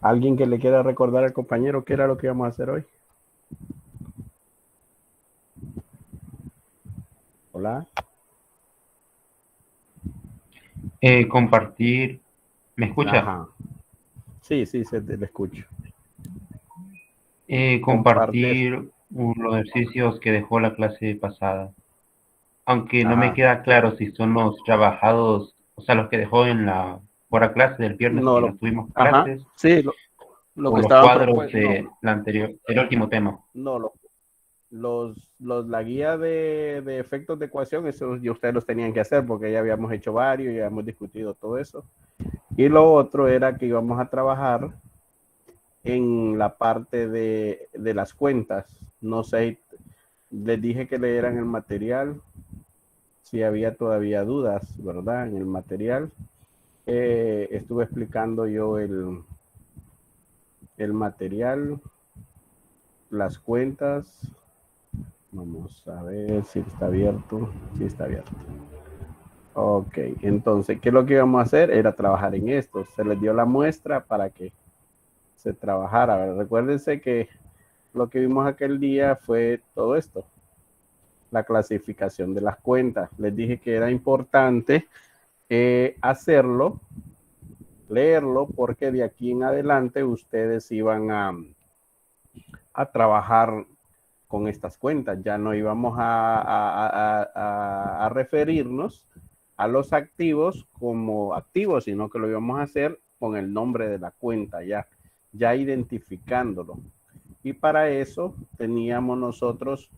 ¿Alguien que le quiera recordar al compañero qué era lo que íbamos a hacer hoy? Hola. Compartir, ¿me escucha? Ajá. Sí, sí, le escucho. Compartes. Compartir los ejercicios que dejó la clase pasada. Aunque no me Ajá. queda claro si son los trabajados, o sea, los que dejó en la hora clase del viernes No, que no tuvimos ajá. clases, Sí, lo o que los estaban cuadros propuestos. No, de la anterior, del último tema. no, la guía de efectos de ecuación, eso ya ustedes los tenían que hacer porque ya habíamos hecho varios, ya hemos discutido todo eso. Y lo otro era que íbamos a trabajar en la parte de las cuentas. No sé, les dije que leyeran el material, si había todavía dudas, ¿verdad? En el material. Estuve explicando yo el material, las cuentas. Vamos a ver si está abierto. Sí está abierto. Ok, entonces, ¿qué es lo que íbamos a hacer? Era trabajar en esto. Se les dio la muestra para que se trabajara. Recuérdense que lo que vimos aquel día fue todo esto, la clasificación de las cuentas. Les dije que era importante hacerlo, leerlo, porque de aquí en adelante ustedes iban a trabajar con estas cuentas. Ya no íbamos a referirnos a los activos como activos, sino que lo íbamos a hacer con el nombre de la cuenta, ya identificándolo. Y para eso teníamos nosotros,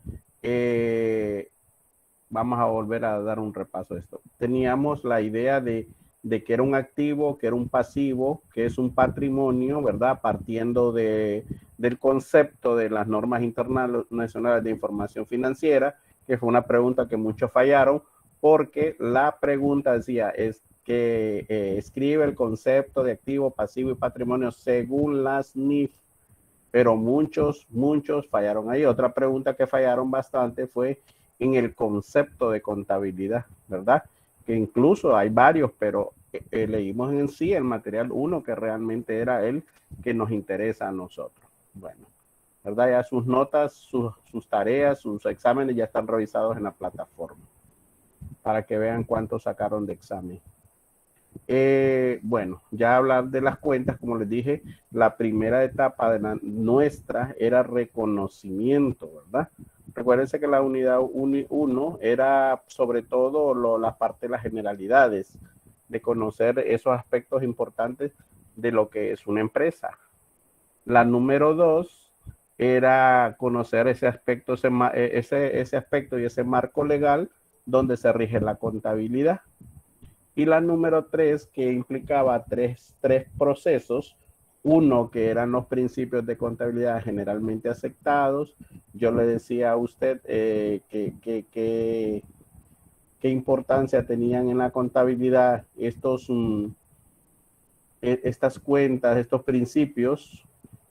vamos a volver a dar un repaso de esto. Teníamos la idea de que era un activo, que era un pasivo, que es un patrimonio, ¿verdad? Partiendo del concepto de las normas internacionales de información financiera, que fue una pregunta que muchos fallaron, porque la pregunta decía, es que escribe el concepto de activo, pasivo y patrimonio según las NIF, pero muchos fallaron ahí. Otra pregunta que fallaron bastante fue en el concepto de contabilidad, ¿verdad? Que incluso hay varios, pero leímos en sí el material uno que realmente era el que nos interesa a nosotros. Bueno, ¿verdad? Ya sus notas, sus tareas, sus exámenes ya están revisados en la plataforma para que vean cuánto sacaron de examen. Bueno, ya hablar de las cuentas, como les dije, la primera etapa de nuestra era reconocimiento, ¿verdad? Recuérdense que la unidad 1 era sobre todo la parte de las generalidades, de conocer esos aspectos importantes de lo que es una empresa. La número 2 era conocer ese aspecto, ese aspecto y ese marco legal donde se rige la contabilidad. Y la número 3, que implicaba tres procesos, uno que eran los principios de contabilidad generalmente aceptados. Yo le decía a usted qué importancia tenían en la contabilidad estas cuentas, estos principios,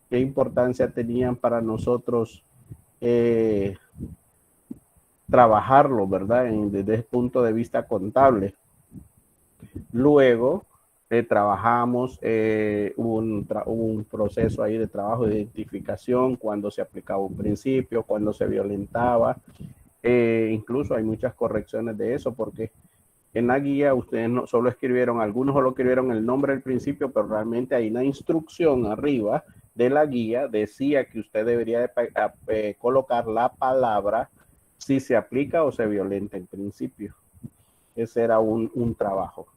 qué importancia tenían para nosotros eh, trabajarlo, ¿verdad? Desde el punto de vista contable. Luego trabajamos un proceso ahí de trabajo de identificación, cuando se aplicaba un principio, cuando se violentaba. Incluso hay muchas correcciones de eso, porque en la guía ustedes no solo escribieron, algunos solo escribieron el nombre del principio, pero realmente hay una instrucción arriba de la guía, decía que usted debería colocar la palabra si se aplica o se violenta el principio. Ese era un trabajo.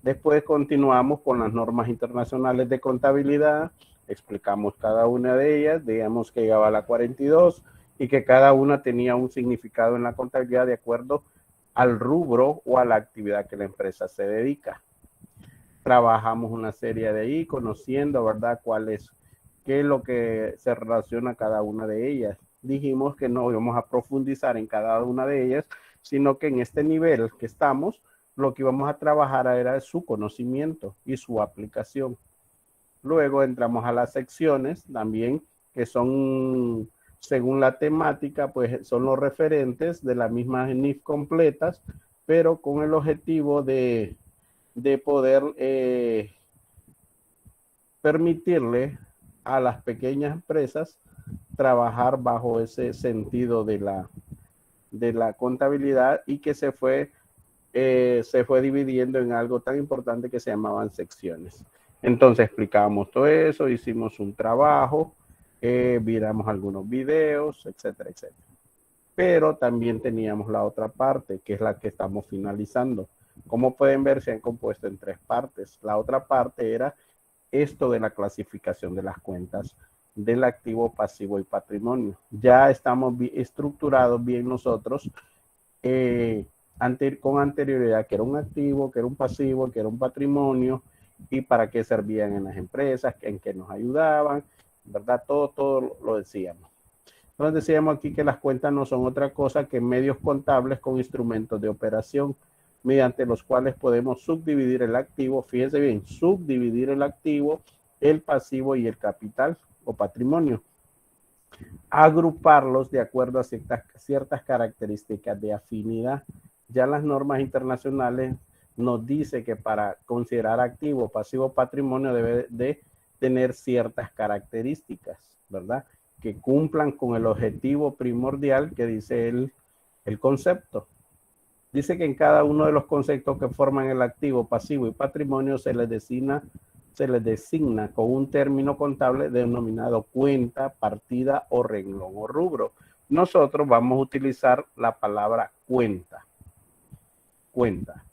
Después continuamos con las normas internacionales de contabilidad, explicamos cada una de ellas, digamos que llegaba a la 42 y que cada una tenía un significado en la contabilidad de acuerdo al rubro o a la actividad que la empresa se dedica. Trabajamos una serie de ahí, conociendo, ¿verdad?, qué es lo que se relaciona a cada una de ellas. Dijimos que no íbamos a profundizar en cada una de ellas, sino que en este nivel que estamos, lo que íbamos a trabajar era su conocimiento y su aplicación. Luego entramos a las secciones también, que son, según la temática, pues son los referentes de la misma NIF completas, pero con el objetivo de poder permitirle a las pequeñas empresas trabajar bajo ese sentido de la contabilidad y que se fue dividiendo en algo tan importante que se llamaban secciones. Entonces explicábamos todo eso, hicimos un trabajo, miramos algunos videos, etcétera, etcétera. Pero también teníamos la otra parte, que es la que estamos finalizando. Como pueden ver, se han compuesto en 3 partes. La otra parte era esto de la clasificación de las cuentas del activo, pasivo y patrimonio. Ya estamos estructurados bien nosotros con anterioridad, que era un activo, que era un pasivo, que era un patrimonio y para qué servían en las empresas, en qué nos ayudaban, ¿verdad? Todo lo decíamos. Entonces decíamos aquí que las cuentas no son otra cosa que medios contables con instrumentos de operación mediante los cuales podemos subdividir el activo, fíjense bien, subdividir el activo, el pasivo y el capital o patrimonio. Agruparlos de acuerdo a ciertas características de afinidad. Ya las normas internacionales nos dice que para considerar activo, pasivo, patrimonio debe de tener ciertas características, ¿verdad? Que cumplan con el objetivo primordial que dice el concepto. Dice que en cada uno de los conceptos que forman el activo, pasivo y patrimonio se les designa con un término contable denominado cuenta, partida o renglón o rubro. Nosotros vamos a utilizar la palabra cuenta. Cuenta.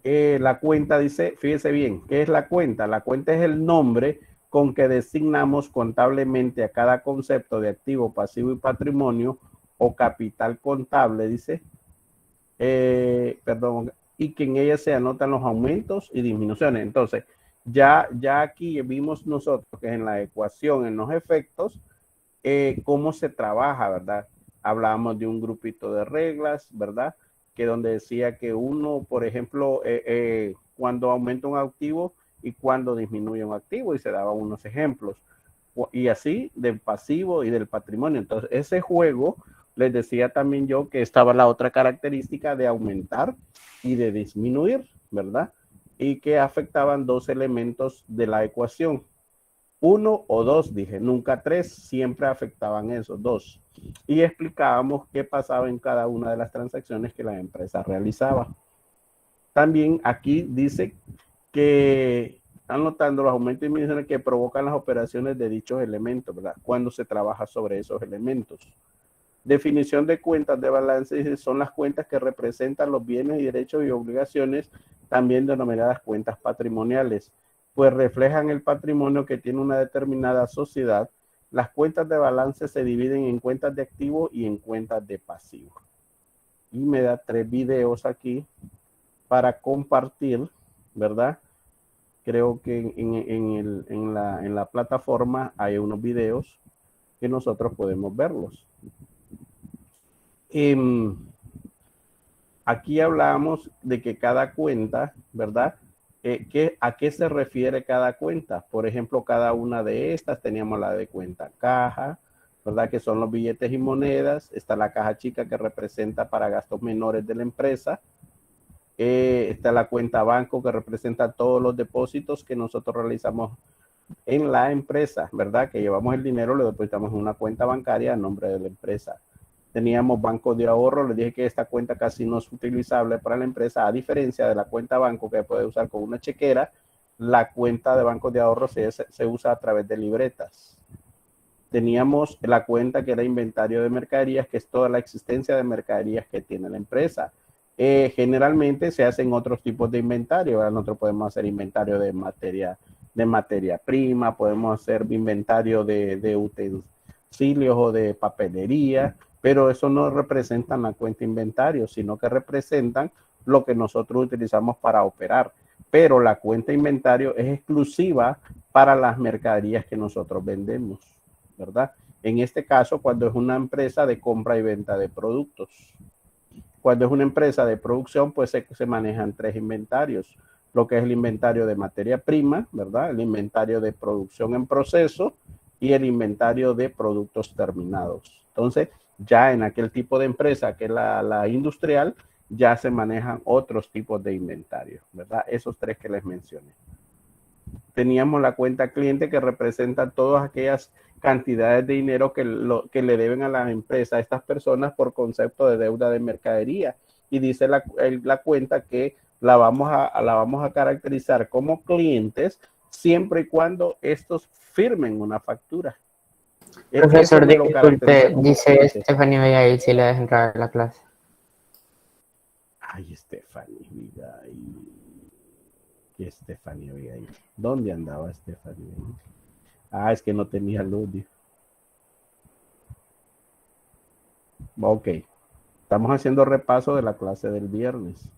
La cuenta dice, fíjese bien, ¿qué es la cuenta? La cuenta es el nombre con que designamos contablemente a cada concepto de activo, pasivo y patrimonio o capital contable, dice, y que en ella se anotan los aumentos y disminuciones. Entonces, ya aquí vimos nosotros que en la ecuación, en los efectos, cómo se trabaja, ¿verdad? Hablábamos de un grupito de reglas, ¿verdad? Que donde decía que uno, por ejemplo, cuando aumenta un activo y cuando disminuye un activo, y se daban unos ejemplos. Y así del pasivo y del patrimonio. Entonces, ese juego, les decía también yo que estaba la otra característica de aumentar y de disminuir, ¿verdad? Y que afectaban 2 elementos de la ecuación. 1 o 2, dije, nunca 3, siempre afectaban esos 2. Y explicábamos qué pasaba en cada una de las transacciones que la empresa realizaba. También aquí dice que están notando los aumentos y disminuciones que provocan las operaciones de dichos elementos, ¿verdad? Cuando se trabaja sobre esos elementos. Definición de cuentas de balance son las cuentas que representan los bienes y derechos y obligaciones, también denominadas cuentas patrimoniales, pues reflejan el patrimonio que tiene una determinada sociedad. Las cuentas de balance se dividen en cuentas de activo y en cuentas de pasivo. Y me da 3 videos aquí para compartir, ¿verdad? Creo que en la plataforma hay unos videos que nosotros podemos verlos. Aquí hablamos de que cada cuenta, ¿verdad? ¿A qué se refiere cada cuenta? Por ejemplo, cada una de estas teníamos la de cuenta caja, ¿verdad? Que son los billetes y monedas. Está la caja chica que representa para gastos menores de la empresa. Está la cuenta banco que representa todos los depósitos que nosotros realizamos en la empresa, ¿verdad? Que llevamos el dinero, lo depositamos en una cuenta bancaria a nombre de la empresa. Teníamos banco de ahorro, les dije que esta cuenta casi no es utilizable para la empresa, a diferencia de la cuenta banco que puede usar con una chequera. La cuenta de banco de ahorro se usa a través de libretas. Teníamos la cuenta que era inventario de mercaderías, que es toda la existencia de mercaderías que tiene la empresa. Generalmente se hacen otros tipos de inventario, ¿verdad? Nosotros podemos hacer inventario de materia prima, podemos hacer inventario de utensilios o de papelería, pero eso no representan la cuenta inventario, sino que representan lo que nosotros utilizamos para operar. Pero la cuenta inventario es exclusiva para las mercaderías que nosotros vendemos, ¿verdad? En este caso, cuando es una empresa de compra y venta de productos. Cuando es una empresa de producción, pues se manejan 3 inventarios. Lo que es el inventario de materia prima, ¿verdad? El inventario de producción en proceso y el inventario de productos terminados. Entonces, ya en aquel tipo de empresa que es la industrial, ya se manejan otros tipos de inventario, ¿verdad? Esos 3 que les mencioné. teníamos la cuenta cliente que representa todas aquellas cantidades de dinero que le deben a la empresa, a estas personas por concepto de deuda de mercadería. Y dice la cuenta que la vamos a caracterizar como clientes siempre y cuando estos firmen una factura. Profesor, Eso me lo caracteriza disculpe, como dice cliente. Stephanie Abigail si le deja entrar a la clase. Ay, Stephanie Abigail. ¿Qué Stephanie Abigail? ¿Dónde andaba Stephanie Abigail? Ah, es que no tenía luz. Ok. Estamos haciendo repaso de la clase del viernes.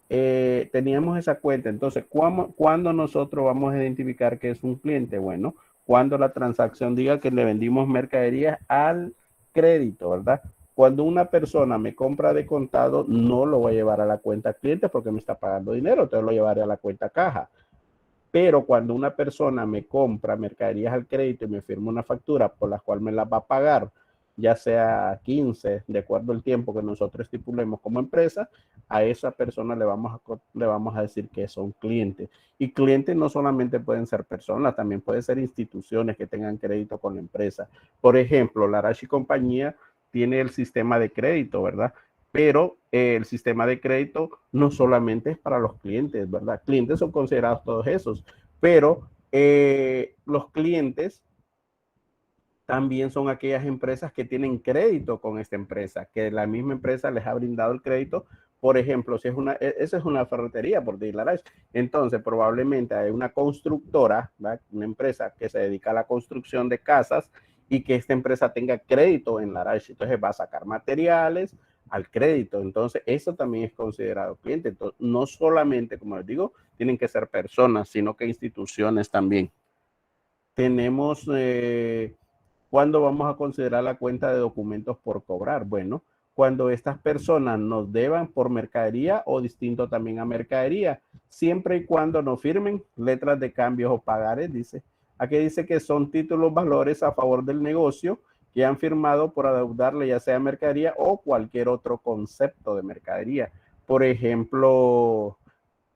Teníamos esa cuenta. Entonces, ¿cuándo nosotros vamos a identificar que es un cliente? Bueno, cuando la transacción diga que le vendimos mercadería al crédito, ¿verdad? Cuando una persona me compra de contado, no lo voy a llevar a la cuenta cliente porque me está pagando dinero, entonces lo llevaré a la cuenta caja. Pero cuando una persona me compra mercaderías al crédito y me firma una factura por la cual me la va a pagar, ya sea 15, de acuerdo al tiempo que nosotros estipulemos como empresa, a esa persona le vamos a decir que son clientes. Y clientes no solamente pueden ser personas, también pueden ser instituciones que tengan crédito con la empresa. Por ejemplo, la Arashi Compañía tiene el sistema de crédito, ¿verdad? Pero el sistema de crédito no solamente es para los clientes, ¿verdad? Clientes son considerados todos esos, pero los clientes también son aquellas empresas que tienen crédito con esta empresa, que la misma empresa les ha brindado el crédito. Por ejemplo, si esa es una ferretería, por declarar, entonces probablemente hay una constructora, ¿verdad? Una empresa que se dedica a la construcción de casas y que esta empresa tenga crédito en la Arash. Entonces va a sacar materiales al crédito. Entonces eso también es considerado cliente. Entonces, no solamente, como les digo, tienen que ser personas, sino que instituciones también. Tenemos... ¿Cuándo vamos a considerar la cuenta de documentos por cobrar? Bueno, cuando estas personas nos deban por mercadería o distinto también a mercadería, siempre y cuando no firmen letras de cambios o pagares, dice. Aquí dice que son títulos valores a favor del negocio que han firmado por adeudarle ya sea mercadería o cualquier otro concepto de mercadería. Por ejemplo,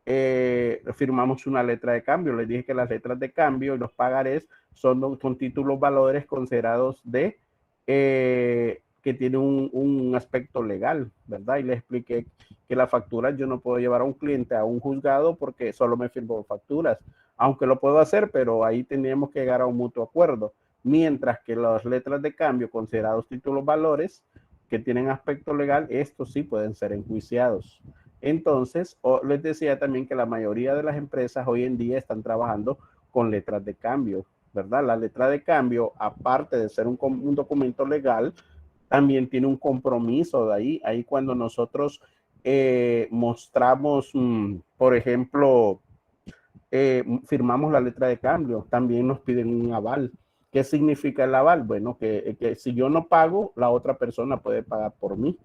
firmamos una letra de cambio. Les dije que las letras de cambio y los pagarés son títulos valores considerados de que tiene un aspecto legal, ¿verdad? Y les expliqué que la factura yo no puedo llevar a un cliente a un juzgado porque solo me firmó facturas, aunque lo puedo hacer, pero ahí tendríamos que llegar a un mutuo acuerdo. Mientras que las letras de cambio considerados títulos valores que tienen aspecto legal, estos sí pueden ser enjuiciados. Entonces, les decía también que la mayoría de las empresas hoy en día están trabajando con letras de cambio, ¿verdad? La letra de cambio, aparte de ser un documento legal, también tiene un compromiso de ahí. Ahí cuando nosotros mostramos, por ejemplo, firmamos la letra de cambio, también nos piden un aval. ¿Qué significa el aval? Bueno, que si yo no pago, la otra persona puede pagar por mí,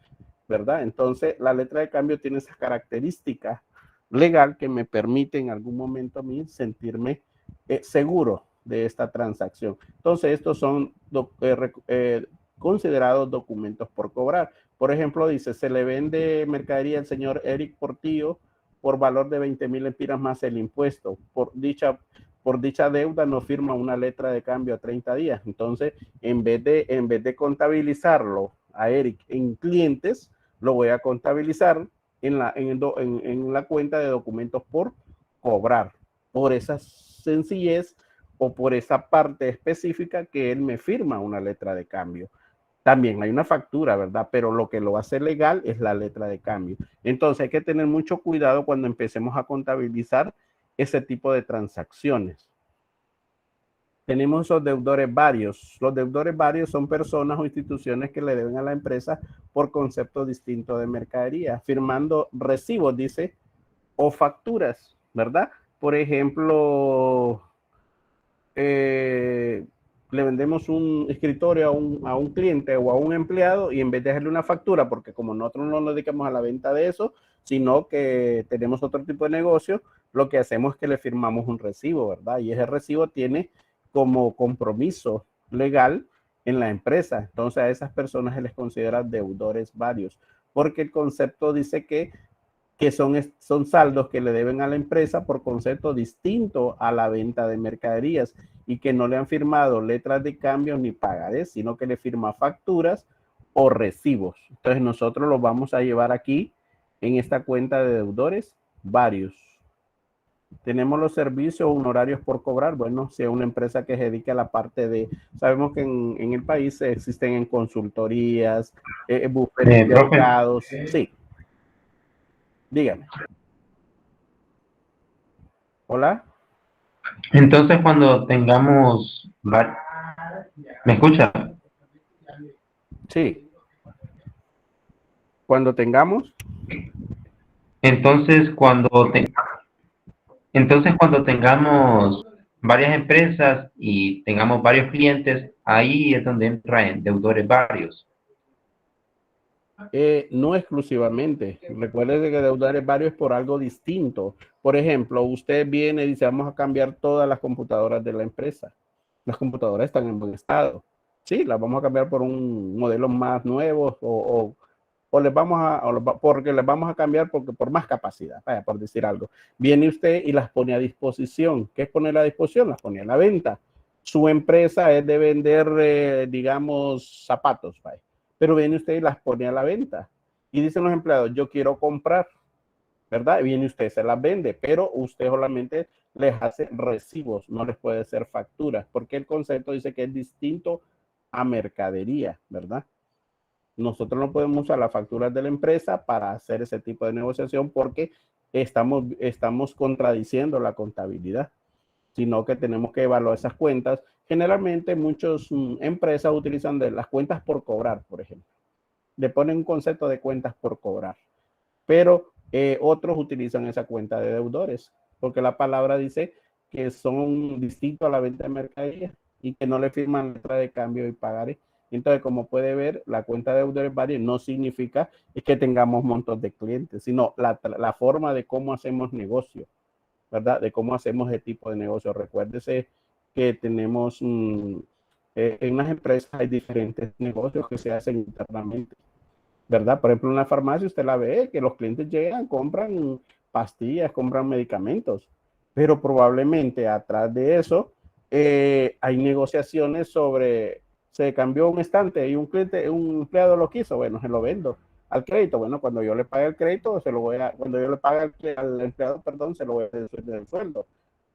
¿verdad? Entonces, la letra de cambio tiene esa característica legal que me permite en algún momento a mí sentirme seguro de esta transacción. Entonces, estos son considerados documentos por cobrar. Por ejemplo, dice, se le vende mercadería al señor Eric Portillo por valor de 20,000 lempiras más el impuesto. Por dicha deuda no firma una letra de cambio a 30 días. Entonces, en vez de contabilizarlo a Eric en clientes, lo voy a contabilizar en la cuenta de documentos por cobrar, por esa sencillez o por esa parte específica que él me firma una letra de cambio. También hay una factura, ¿verdad? Pero lo que lo hace legal es la letra de cambio. Entonces hay que tener mucho cuidado cuando empecemos a contabilizar ese tipo de transacciones. Tenemos esos deudores varios. Los deudores varios son personas o instituciones que le deben a la empresa por concepto distinto de mercadería, firmando recibos, dice, o facturas, ¿verdad? Por ejemplo, le vendemos un escritorio a un cliente o a un empleado y en vez de hacerle una factura, porque como nosotros no nos dedicamos a la venta de eso, sino que tenemos otro tipo de negocio, lo que hacemos es que le firmamos un recibo, ¿verdad? Y ese recibo tiene como compromiso legal en la empresa. Entonces a esas personas se les considera deudores varios, porque el concepto dice que que son saldos que le deben a la empresa por concepto distinto a la venta de mercaderías y que no le han firmado letras de cambio ni pagarés, sino que le firma facturas o recibos. Entonces nosotros los vamos a llevar aquí en esta cuenta de deudores varios. Tenemos los servicios honorarios por cobrar. Bueno, si es una empresa que se dedica a la parte de, sabemos que en el país existen en consultorías, bufetes de Profe, abogados. Sí, dígame. Hola. entonces cuando tengamos, ¿me escucha? Sí. Cuando tengamos. Entonces cuando tengamos varias empresas y tengamos varios clientes, ahí es donde entran deudores varios. No exclusivamente. Recuerde que deudores varios por algo distinto. Por ejemplo, usted viene y dice, vamos a cambiar todas las computadoras de la empresa. Las computadoras están en buen estado. Sí, las vamos a cambiar por un modelo más nuevo o les vamos porque les vamos a cambiar porque por más capacidad, vaya, por decir algo. Viene usted y las pone a disposición. ¿Qué es poner a disposición? Las pone a la venta. Su empresa es de vender, digamos, zapatos, vaya. Pero viene usted y las pone a la venta. Y dicen los empleados, yo quiero comprar, ¿verdad? Y viene usted, se las vende, pero usted solamente les hace recibos, no les puede hacer facturas, porque el concepto dice que es distinto a mercadería, ¿verdad? Nosotros no podemos usar las facturas de la empresa para hacer ese tipo de negociación porque estamos contradiciendo la contabilidad, sino que tenemos que evaluar esas cuentas. Generalmente muchas empresas utilizan las cuentas por cobrar, por ejemplo. Le ponen un concepto de cuentas por cobrar, pero otros utilizan esa cuenta de deudores, porque la palabra dice que son distintos a la venta de mercadería y que no le firman letra de cambio y pagaré. Entonces, como puede ver, la cuenta de deudores varios no significa que tengamos montos de clientes, sino la forma de cómo hacemos negocio, ¿verdad? De cómo hacemos ese tipo de negocio. Recuérdese que tenemos, en unas empresas hay diferentes negocios que se hacen internamente, ¿verdad? Por ejemplo, en la farmacia usted la ve, que los clientes llegan, compran pastillas, compran medicamentos, pero probablemente atrás de eso hay negociaciones sobre, se cambió un estante y un cliente, un empleado lo quiso, bueno, se lo vendo al crédito, bueno, cuando yo le pague el crédito, cuando yo le pague al empleado, perdón, se lo voy a deducir del sueldo,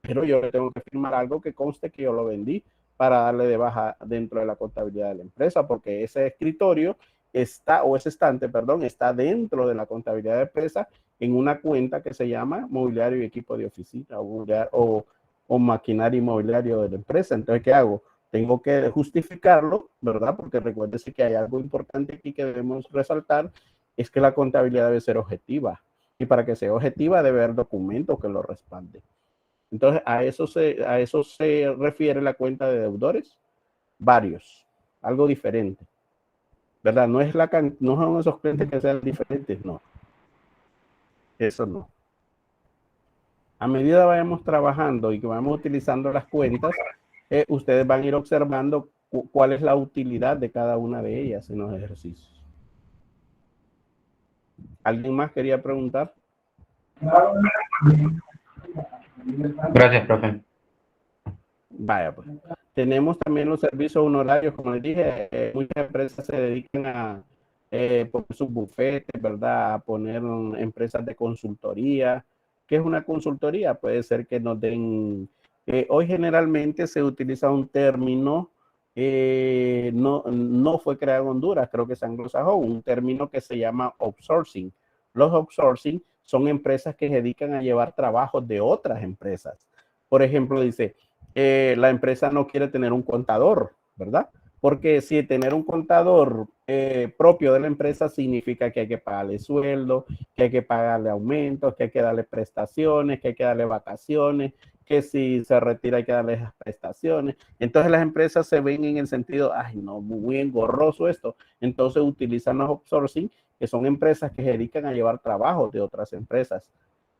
pero yo le tengo que firmar algo que conste que yo lo vendí para darle de baja dentro de la contabilidad de la empresa, porque ese escritorio está, o ese estante, perdón, está dentro de la contabilidad de empresa en una cuenta que se llama mobiliario y equipo de oficina o maquinaria inmobiliario de la empresa. Entonces, ¿qué hago? Tengo que justificarlo, ¿verdad? Porque recuérdese que hay algo importante aquí que debemos resaltar, es que la contabilidad debe ser objetiva. Y para que sea objetiva debe haber documentos que lo respalden. Entonces, a eso se refiere la cuenta de deudores varios, algo diferente, ¿verdad? No son esos clientes que sean diferentes, no. Eso no. A medida vayamos trabajando y que vamos utilizando las cuentas, ustedes van a ir observando cuál es la utilidad de cada una de ellas en los ejercicios. ¿Alguien más quería preguntar? Gracias, profe. Vaya, pues. Tenemos también los servicios honorarios, como les dije, muchas empresas se dedican a poner sus bufetes, ¿verdad? A poner empresas de consultoría. ¿Qué es una consultoría? Puede ser que nos den, hoy generalmente se utiliza un término, no fue creado en Honduras, creo que es anglosajón, un término que se llama outsourcing. Los outsourcing son empresas que se dedican a llevar trabajos de otras empresas. Por ejemplo, dice, la empresa no quiere tener un contador, ¿verdad? Porque si tener un contador propio de la empresa significa que hay que pagarle sueldo, que hay que pagarle aumentos, que hay que darle prestaciones, que hay que darle vacaciones, que si se retira hay que darle esas prestaciones. Entonces las empresas se ven en el sentido, ay no, muy engorroso esto. Entonces utilizan los outsourcing, que son empresas que se dedican a llevar trabajos de otras empresas.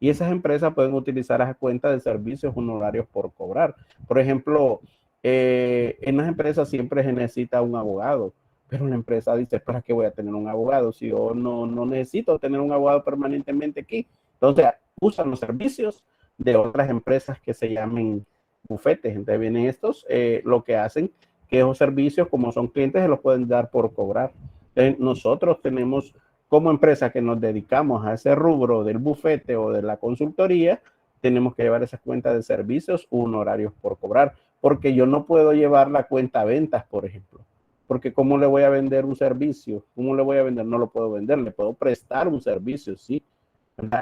Y esas empresas pueden utilizar las cuentas de servicios honorarios por cobrar. Por ejemplo, en las empresas siempre se necesita un abogado, pero la empresa dice, ¿para qué voy a tener un abogado? Si yo no necesito tener un abogado permanentemente aquí, Entonces, usan los servicios de otras empresas que se llamen bufetes. Entonces, vienen estos, lo que hacen que esos servicios, como son clientes, se los pueden dar por cobrar. Entonces, nosotros tenemos, como empresa que nos dedicamos a ese rubro del bufete o de la consultoría, tenemos que llevar esas cuentas de servicios honorarios por cobrar, porque yo no puedo llevar la cuenta ventas, por ejemplo, porque ¿cómo le voy a vender un servicio? ¿Cómo le voy a vender? No lo puedo vender, le puedo prestar un servicio, sí.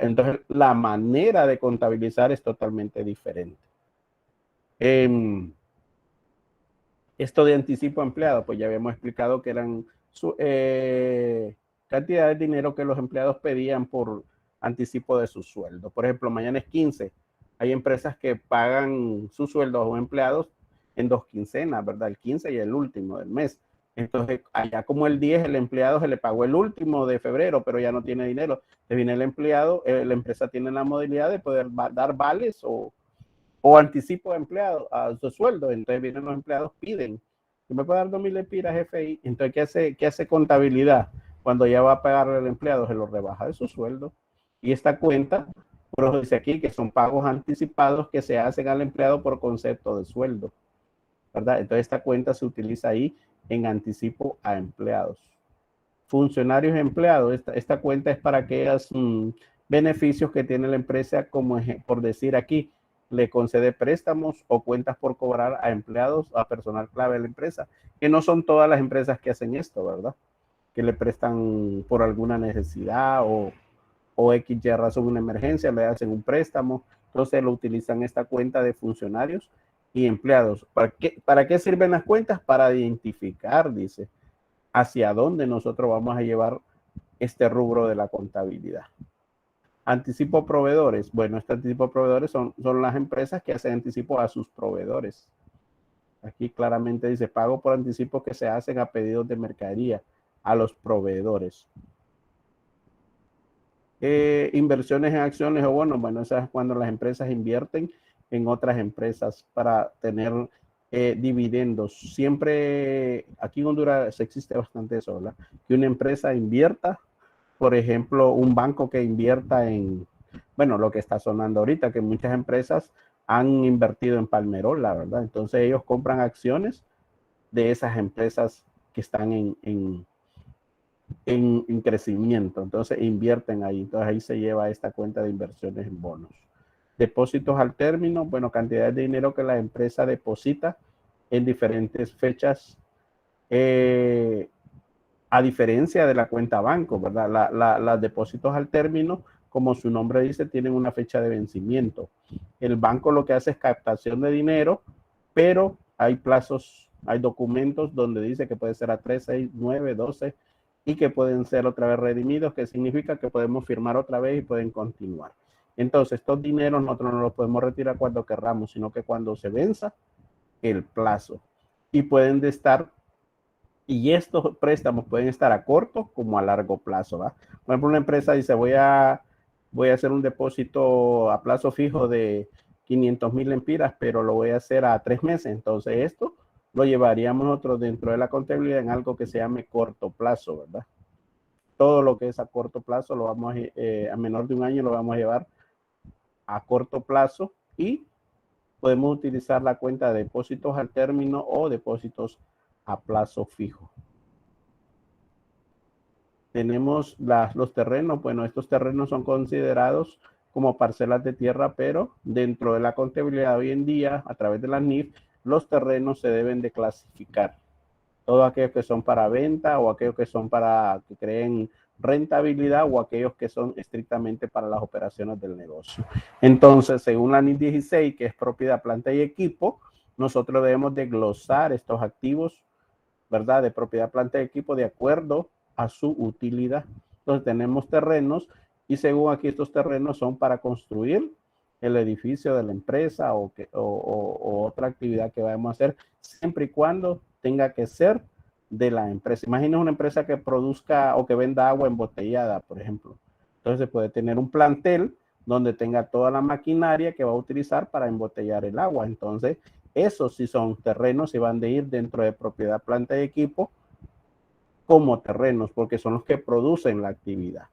Entonces, la manera de contabilizar es totalmente diferente. Esto de anticipo empleado, pues ya habíamos explicado que eran cantidad de dinero que los empleados pedían por anticipo de su sueldo. Por ejemplo, mañana es 15. Hay empresas que pagan su sueldo a los empleados en 2 quincenas, ¿verdad? El 15 y el último del mes. Entonces, allá como el 10, el empleado se le pagó el último de febrero, pero ya no tiene dinero. Entonces viene el empleado, la empresa tiene la modalidad de poder dar vales o anticipo de empleado a su sueldo. Entonces vienen los empleados, piden, ¿me puede dar 2.000 lempiras, GFI? Entonces, ¿qué hace contabilidad? Cuando ya va a pagarle al empleado, se lo rebaja de su sueldo. Y esta cuenta, por eso dice aquí que son pagos anticipados que se hacen al empleado por concepto de sueldo, ¿verdad? Entonces esta cuenta se utiliza ahí en anticipo a empleados. Funcionarios empleados, esta cuenta es para aquellos beneficios que tiene la empresa, como por decir aquí, le concede préstamos o cuentas por cobrar a empleados, a personal clave de la empresa, que no son todas las empresas que hacen esto, ¿verdad? Que le prestan por alguna necesidad o X razón, una emergencia, le hacen un préstamo, entonces lo utilizan esta cuenta de funcionarios y empleados. ¿Para qué sirven las cuentas? Para identificar, dice, hacia dónde nosotros vamos a llevar este rubro de la contabilidad. Anticipo proveedores. Bueno, este anticipo de proveedores son las empresas que hacen anticipo a sus proveedores. Aquí claramente dice pago por anticipo que se hacen a pedidos de mercadería a los proveedores. Inversiones en acciones o bonos. Bueno, eso es cuando las empresas invierten en otras empresas para tener dividendos. Siempre aquí en Honduras existe bastante eso, ¿verdad? Que una empresa invierta, por ejemplo, un banco que invierta en, bueno, lo que está sonando ahorita, que muchas empresas han invertido en Palmerola, ¿verdad? Entonces ellos compran acciones de esas empresas que están en crecimiento, entonces invierten ahí, entonces ahí se lleva esta cuenta de inversiones en bonos. Depósitos al término, bueno, cantidad de dinero que la empresa deposita en diferentes fechas, a diferencia de la cuenta banco, ¿verdad? Los depósitos al término, como su nombre dice, tienen una fecha de vencimiento. El banco lo que hace es captación de dinero, pero hay plazos, hay documentos donde dice que puede ser a 3, 6, 9, 12 y que pueden ser otra vez redimidos, que significa que podemos firmar otra vez y pueden continuar. Entonces, estos dineros nosotros no los podemos retirar cuando querramos, sino que cuando se venza el plazo. Y pueden estar, y estos préstamos pueden estar a corto como a largo plazo, ¿va? Por ejemplo, una empresa dice, voy a hacer un depósito a plazo fijo de 500,000 lempiras, pero lo voy a hacer a 3 meses. Entonces, esto lo llevaríamos nosotros dentro de la contabilidad en algo que se llame corto plazo, ¿verdad? Todo lo que es a corto plazo lo vamos a menor de un año lo vamos a llevar a corto plazo y podemos utilizar la cuenta de depósitos al término o depósitos a plazo fijo. Tenemos los terrenos. Bueno, estos terrenos son considerados como parcelas de tierra, pero dentro de la contabilidad hoy en día, a través de la NIF, los terrenos se deben de clasificar. Todos aquellos que son para venta o aquellos que son para que creen rentabilidad o aquellos que son estrictamente para las operaciones del negocio. Entonces, según la NIF 16, que es propiedad, planta y equipo, nosotros debemos de glosar estos activos, ¿verdad? De propiedad, planta y equipo de acuerdo a su utilidad. Entonces, tenemos terrenos y según aquí estos terrenos son para construir el edificio de la empresa o otra actividad que vamos a hacer, siempre y cuando tenga que ser de la empresa. Imagina una empresa que produzca o que venda agua embotellada, por ejemplo. Entonces puede tener un plantel donde tenga toda la maquinaria que va a utilizar para embotellar el agua. Entonces, esos sí son terrenos y van de ir dentro de propiedad, planta y equipo como terrenos, porque son los que producen la actividad.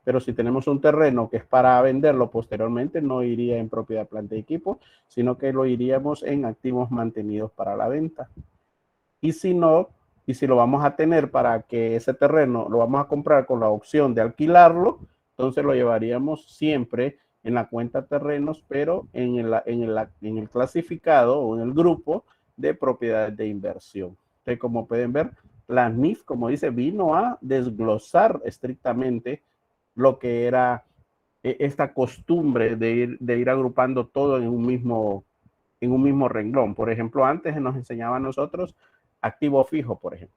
Pero si tenemos un terreno que es para venderlo posteriormente, no iría en propiedad, planta y equipo, sino que lo iríamos en activos mantenidos para la venta. Y si no, y si lo vamos a tener para que ese terreno lo vamos a comprar con la opción de alquilarlo, entonces lo llevaríamos siempre en la cuenta terrenos, pero en el clasificado o en el grupo de propiedades de inversión. Entonces, como pueden ver, la NIF, como dice, vino a desglosar estrictamente lo que era esta costumbre de ir agrupando todo en un mismo renglón. Por ejemplo, antes nos enseñaba a nosotros activo fijo, por ejemplo.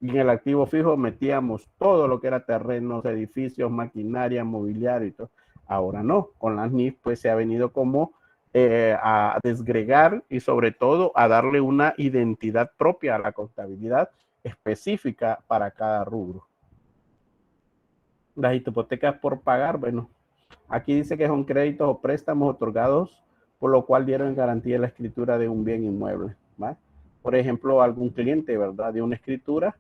Y en el activo fijo metíamos todo lo que era terrenos, edificios, maquinaria, mobiliario y todo. Ahora no, con las NIF pues se ha venido como a desgregar y sobre todo a darle una identidad propia a la contabilidad específica para cada rubro. Las hipotecas por pagar, bueno, aquí dice que son créditos o préstamos otorgados por lo cual dieron garantía la escritura de un bien inmueble, ¿va? Por ejemplo, algún cliente, ¿verdad?, de una escritura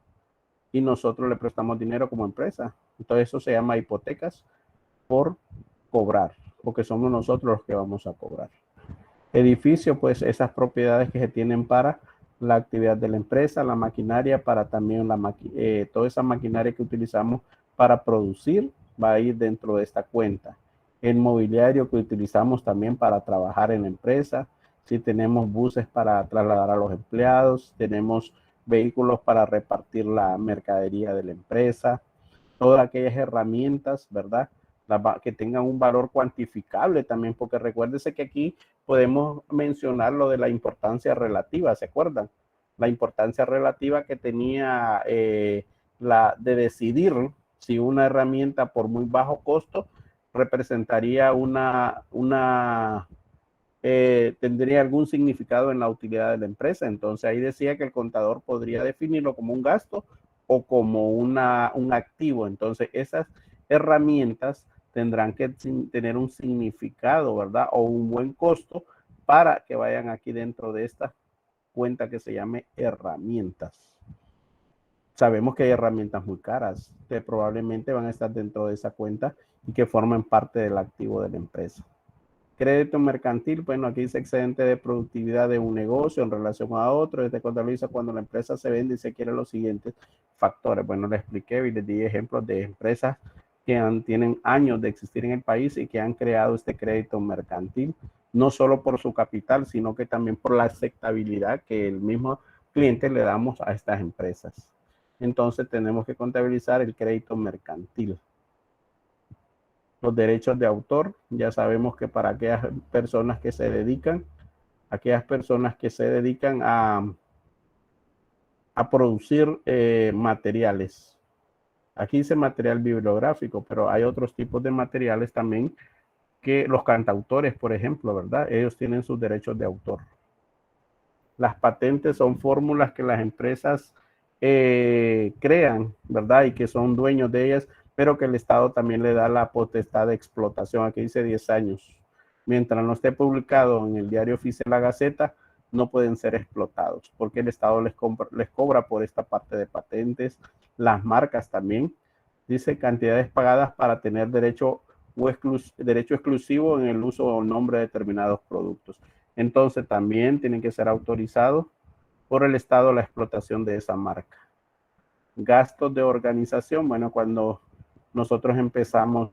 y nosotros le prestamos dinero como empresa. Entonces eso se llama hipotecas por cobrar, porque somos nosotros los que vamos a cobrar. Edificio, pues esas propiedades que se tienen para la actividad de la empresa, la maquinaria, para también toda esa maquinaria que utilizamos para producir va a ir dentro de esta cuenta. El mobiliario que utilizamos también para trabajar en la empresa, si tenemos buses para trasladar a los empleados, tenemos vehículos para repartir la mercadería de la empresa, todas aquellas herramientas, ¿verdad?, que tengan un valor cuantificable también, porque recuérdese que aquí podemos mencionar lo de la importancia relativa, ¿se acuerdan? La importancia relativa que tenía la de decidir si una herramienta por muy bajo costo representaría tendría algún significado en la utilidad de la empresa. Entonces ahí decía que el contador podría definirlo como un gasto o como un activo. Entonces esas herramientas tendrán que tener un significado, ¿verdad? O un buen costo para que vayan aquí dentro de esta cuenta que se llame herramientas. Sabemos que hay herramientas muy caras que probablemente van a estar dentro de esa cuenta y que forman parte del activo de la empresa. Crédito mercantil, bueno, aquí dice excedente de productividad de un negocio en relación a otro. Este contabiliza cuando la empresa se vende y se quiere los siguientes factores. Bueno, les expliqué y les di ejemplos de empresas que tienen años de existir en el país y que han creado este crédito mercantil, no solo por su capital, sino que también por la aceptabilidad que el mismo cliente le damos a estas empresas. Entonces tenemos que contabilizar el crédito mercantil. Los derechos de autor, ya sabemos que para aquellas personas que se dedican a producir materiales. Aquí dice material bibliográfico, pero hay otros tipos de materiales también que los cantautores, por ejemplo, ¿verdad? Ellos tienen sus derechos de autor. Las patentes son fórmulas que las empresas crean, ¿verdad? Y que son dueños de ellas, pero que el Estado también le da la potestad de explotación. Aquí dice 10 años. Mientras no esté publicado en el diario oficial La Gaceta, no pueden ser explotados, porque el Estado les cobra por esta parte de patentes. Las marcas también. Dice cantidades pagadas para tener derecho exclusivo en el uso o nombre de determinados productos. Entonces también tienen que ser autorizados por el Estado la explotación de esa marca. Gastos de organización, bueno, cuando nosotros empezamos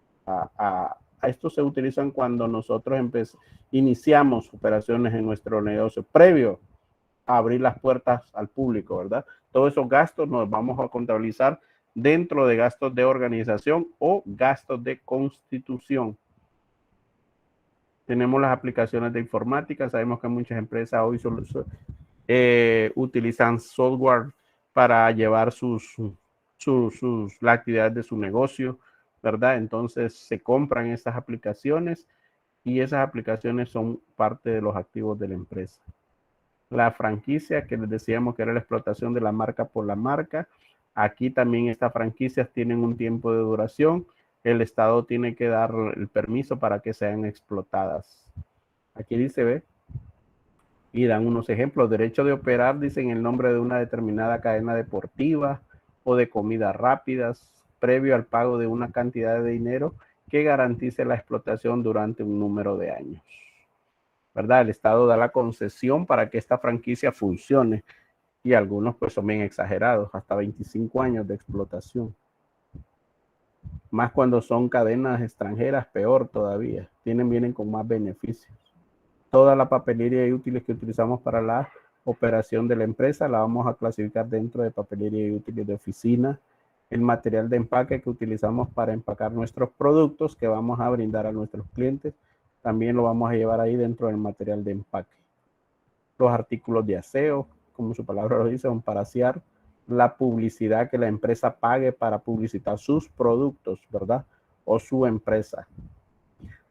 estos se utilizan cuando nosotros iniciamos operaciones en nuestro negocio, previo a abrir las puertas al público, ¿verdad? Todos esos gastos nos vamos a contabilizar dentro de gastos de organización o gastos de constitución. Tenemos las aplicaciones de informática. Sabemos que muchas empresas hoy utilizan software para llevar la actividad de su negocio, ¿verdad? Entonces se compran esas aplicaciones y esas aplicaciones son parte de los activos de la empresa. La franquicia, que les decíamos que era la explotación de la marca por la marca. Aquí también estas franquicias tienen un tiempo de duración. El Estado tiene que dar el permiso para que sean explotadas. Aquí dice, ve, y dan unos ejemplos. Derecho de operar, dicen el nombre de una determinada cadena deportiva o de comidas rápidas. previo al pago de una cantidad de dinero que garantice la explotación durante un número de años. ¿Verdad? El Estado da la concesión para que esta franquicia funcione y algunos pues son bien exagerados, hasta 25 años de explotación. Más cuando son cadenas extranjeras, peor todavía. Vienen con más beneficios. Toda la papelería y útiles que utilizamos para la operación de la empresa la vamos a clasificar dentro de papelería y útiles de oficina. El material de empaque que utilizamos para empacar nuestros productos que vamos a brindar a nuestros clientes, también lo vamos a llevar ahí dentro del material de empaque. Los artículos de aseo, como su palabra lo dice, son para asear. La publicidad que la empresa pague para publicitar sus productos, ¿verdad? O su empresa.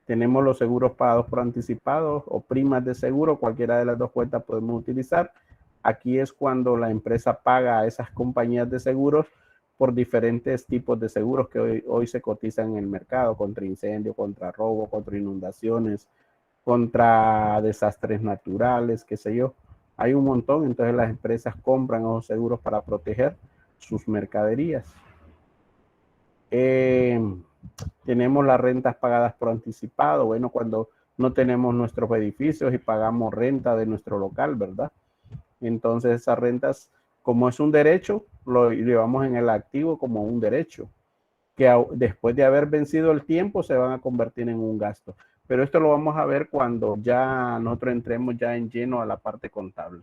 Tenemos los seguros pagados por anticipado o primas de seguro, cualquiera de las dos cuentas podemos utilizar. Aquí es cuando la empresa paga a esas compañías de seguros por diferentes tipos de seguros que hoy se cotizan en el mercado, contra incendio, contra robo, contra inundaciones, contra desastres naturales, qué sé yo. Hay un montón, entonces las empresas compran esos seguros para proteger sus mercaderías. Tenemos las rentas pagadas por anticipado, bueno, cuando no tenemos nuestros edificios y pagamos renta de nuestro local, ¿verdad? Entonces esas rentas, como es un derecho, lo llevamos en el activo como un derecho, que después de haber vencido el tiempo se van a convertir en un gasto. Pero esto lo vamos a ver cuando ya nosotros entremos ya en lleno a la parte contable.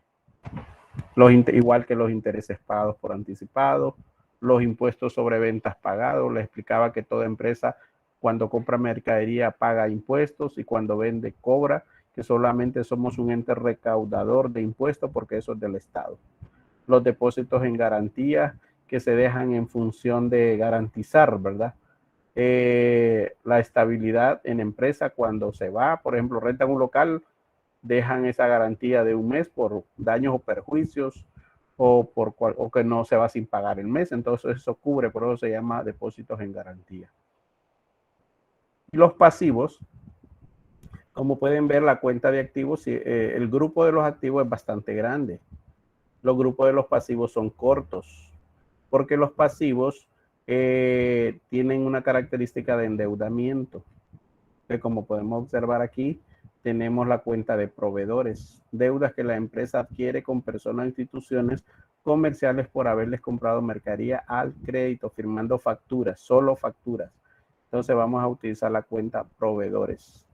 Igual que los intereses pagados por anticipado, los impuestos sobre ventas pagados. Les explicaba que toda empresa cuando compra mercadería paga impuestos y cuando vende cobra, que solamente somos un ente recaudador de impuestos porque eso es del Estado. Los depósitos en garantía que se dejan en función de garantizar, ¿verdad? La estabilidad en empresa cuando se va, por ejemplo, rentan un local, dejan esa garantía de un mes por daños o perjuicios o que no se va sin pagar el mes, entonces eso cubre, por eso se llama depósitos en garantía. Y los pasivos, como pueden ver, la cuenta de activos, el grupo de los activos es bastante grande. Los grupos de los pasivos son cortos, porque los pasivos tienen una característica de endeudamiento, que como podemos observar aquí, tenemos la cuenta de proveedores, deudas que la empresa adquiere con personas e instituciones comerciales por haberles comprado mercadería al crédito, firmando facturas, solo facturas. Entonces vamos a utilizar la cuenta proveedores.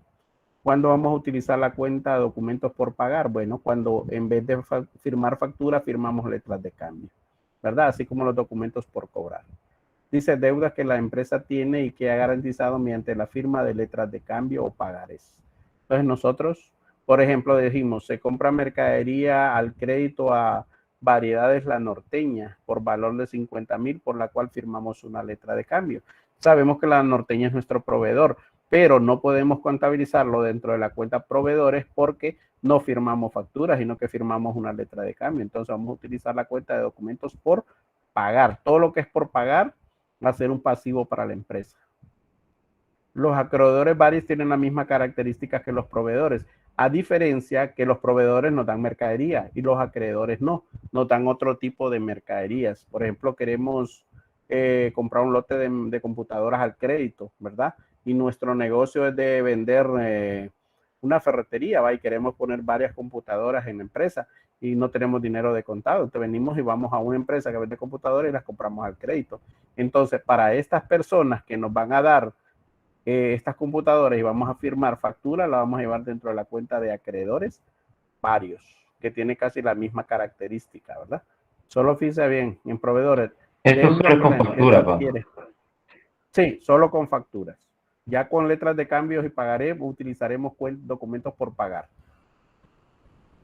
¿Cuándo vamos a utilizar la cuenta de documentos por pagar? Bueno, cuando en vez de firmar factura, firmamos letras de cambio, ¿verdad? Así como los documentos por cobrar. Dice deudas que la empresa tiene y que ha garantizado mediante la firma de letras de cambio o pagares. Entonces nosotros, por ejemplo, dijimos, se compra mercadería al crédito a Variedades La Norteña por valor de 50,000, por la cual firmamos una letra de cambio. Sabemos que La Norteña es nuestro proveedor, pero no podemos contabilizarlo dentro de la cuenta proveedores porque no firmamos facturas, sino que firmamos una letra de cambio. Entonces vamos a utilizar la cuenta de documentos por pagar. Todo lo que es por pagar va a ser un pasivo para la empresa. Los acreedores varios tienen la misma característica que los proveedores, a diferencia que los proveedores nos dan mercadería y los acreedores no, nos dan otro tipo de mercaderías. Por ejemplo, queremos comprar un lote de computadoras al crédito, ¿verdad? Y nuestro negocio es de vender una ferretería, ¿va? Y queremos poner varias computadoras en la empresa y no tenemos dinero de contado. Entonces venimos y vamos a una empresa que vende computadoras y las compramos al crédito. Entonces, para estas personas que nos van a dar estas computadoras y vamos a firmar factura, la vamos a llevar dentro de la cuenta de acreedores varios, que tiene casi la misma característica, ¿verdad? Solo fíjese bien, en proveedores. Esto solo es con factura, pa. Sí, solo con facturas. Ya con letras de cambios y pagaré, utilizaremos documentos por pagar.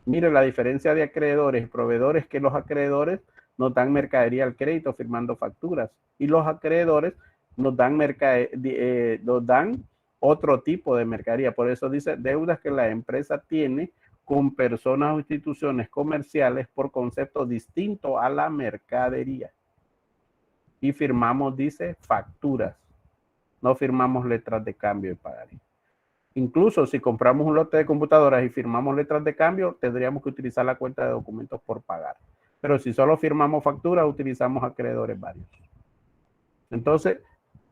Mire la diferencia de acreedores y proveedores, que los acreedores nos dan mercadería al crédito firmando facturas y los acreedores nos dan otro tipo de mercadería. Por eso dice deudas que la empresa tiene con personas o instituciones comerciales por concepto distinto a la mercadería. Y firmamos, dice, facturas. No firmamos letras de cambio y pagaré. Incluso si compramos un lote de computadoras y firmamos letras de cambio, tendríamos que utilizar la cuenta de documentos por pagar. Pero si solo firmamos facturas, utilizamos acreedores varios. Entonces,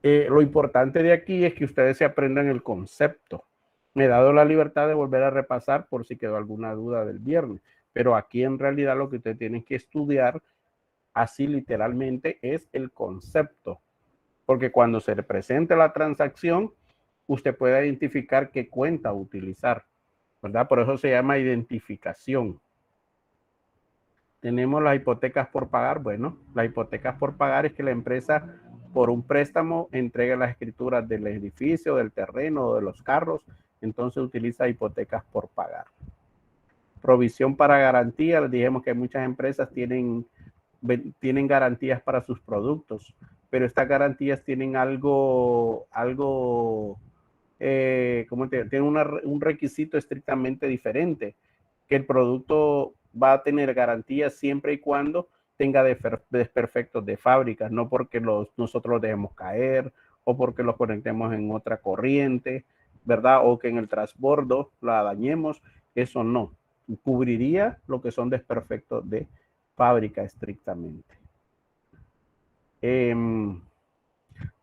lo importante de aquí es que ustedes se aprendan el concepto. Me he dado la libertad de volver a repasar por si quedó alguna duda del viernes, pero aquí en realidad lo que ustedes tienen que estudiar así literalmente es el concepto, porque cuando se le presente la transacción, usted puede identificar qué cuenta utilizar, ¿verdad? Por eso se llama identificación. Tenemos las hipotecas por pagar. Bueno, las hipotecas por pagar es que la empresa por un préstamo entrega las escrituras del edificio, del terreno o de los carros, entonces utiliza hipotecas por pagar. Provisión para garantía, les dijimos que muchas empresas tienen garantías para sus productos, pero estas garantías tienen tienen un requisito estrictamente diferente, que el producto va a tener garantías siempre y cuando tenga desperfectos de fábrica, no porque nosotros los dejemos caer o porque los conectemos en otra corriente, ¿verdad? O que en el transbordo la dañemos, eso no. Cubriría lo que son desperfectos de fábrica estrictamente.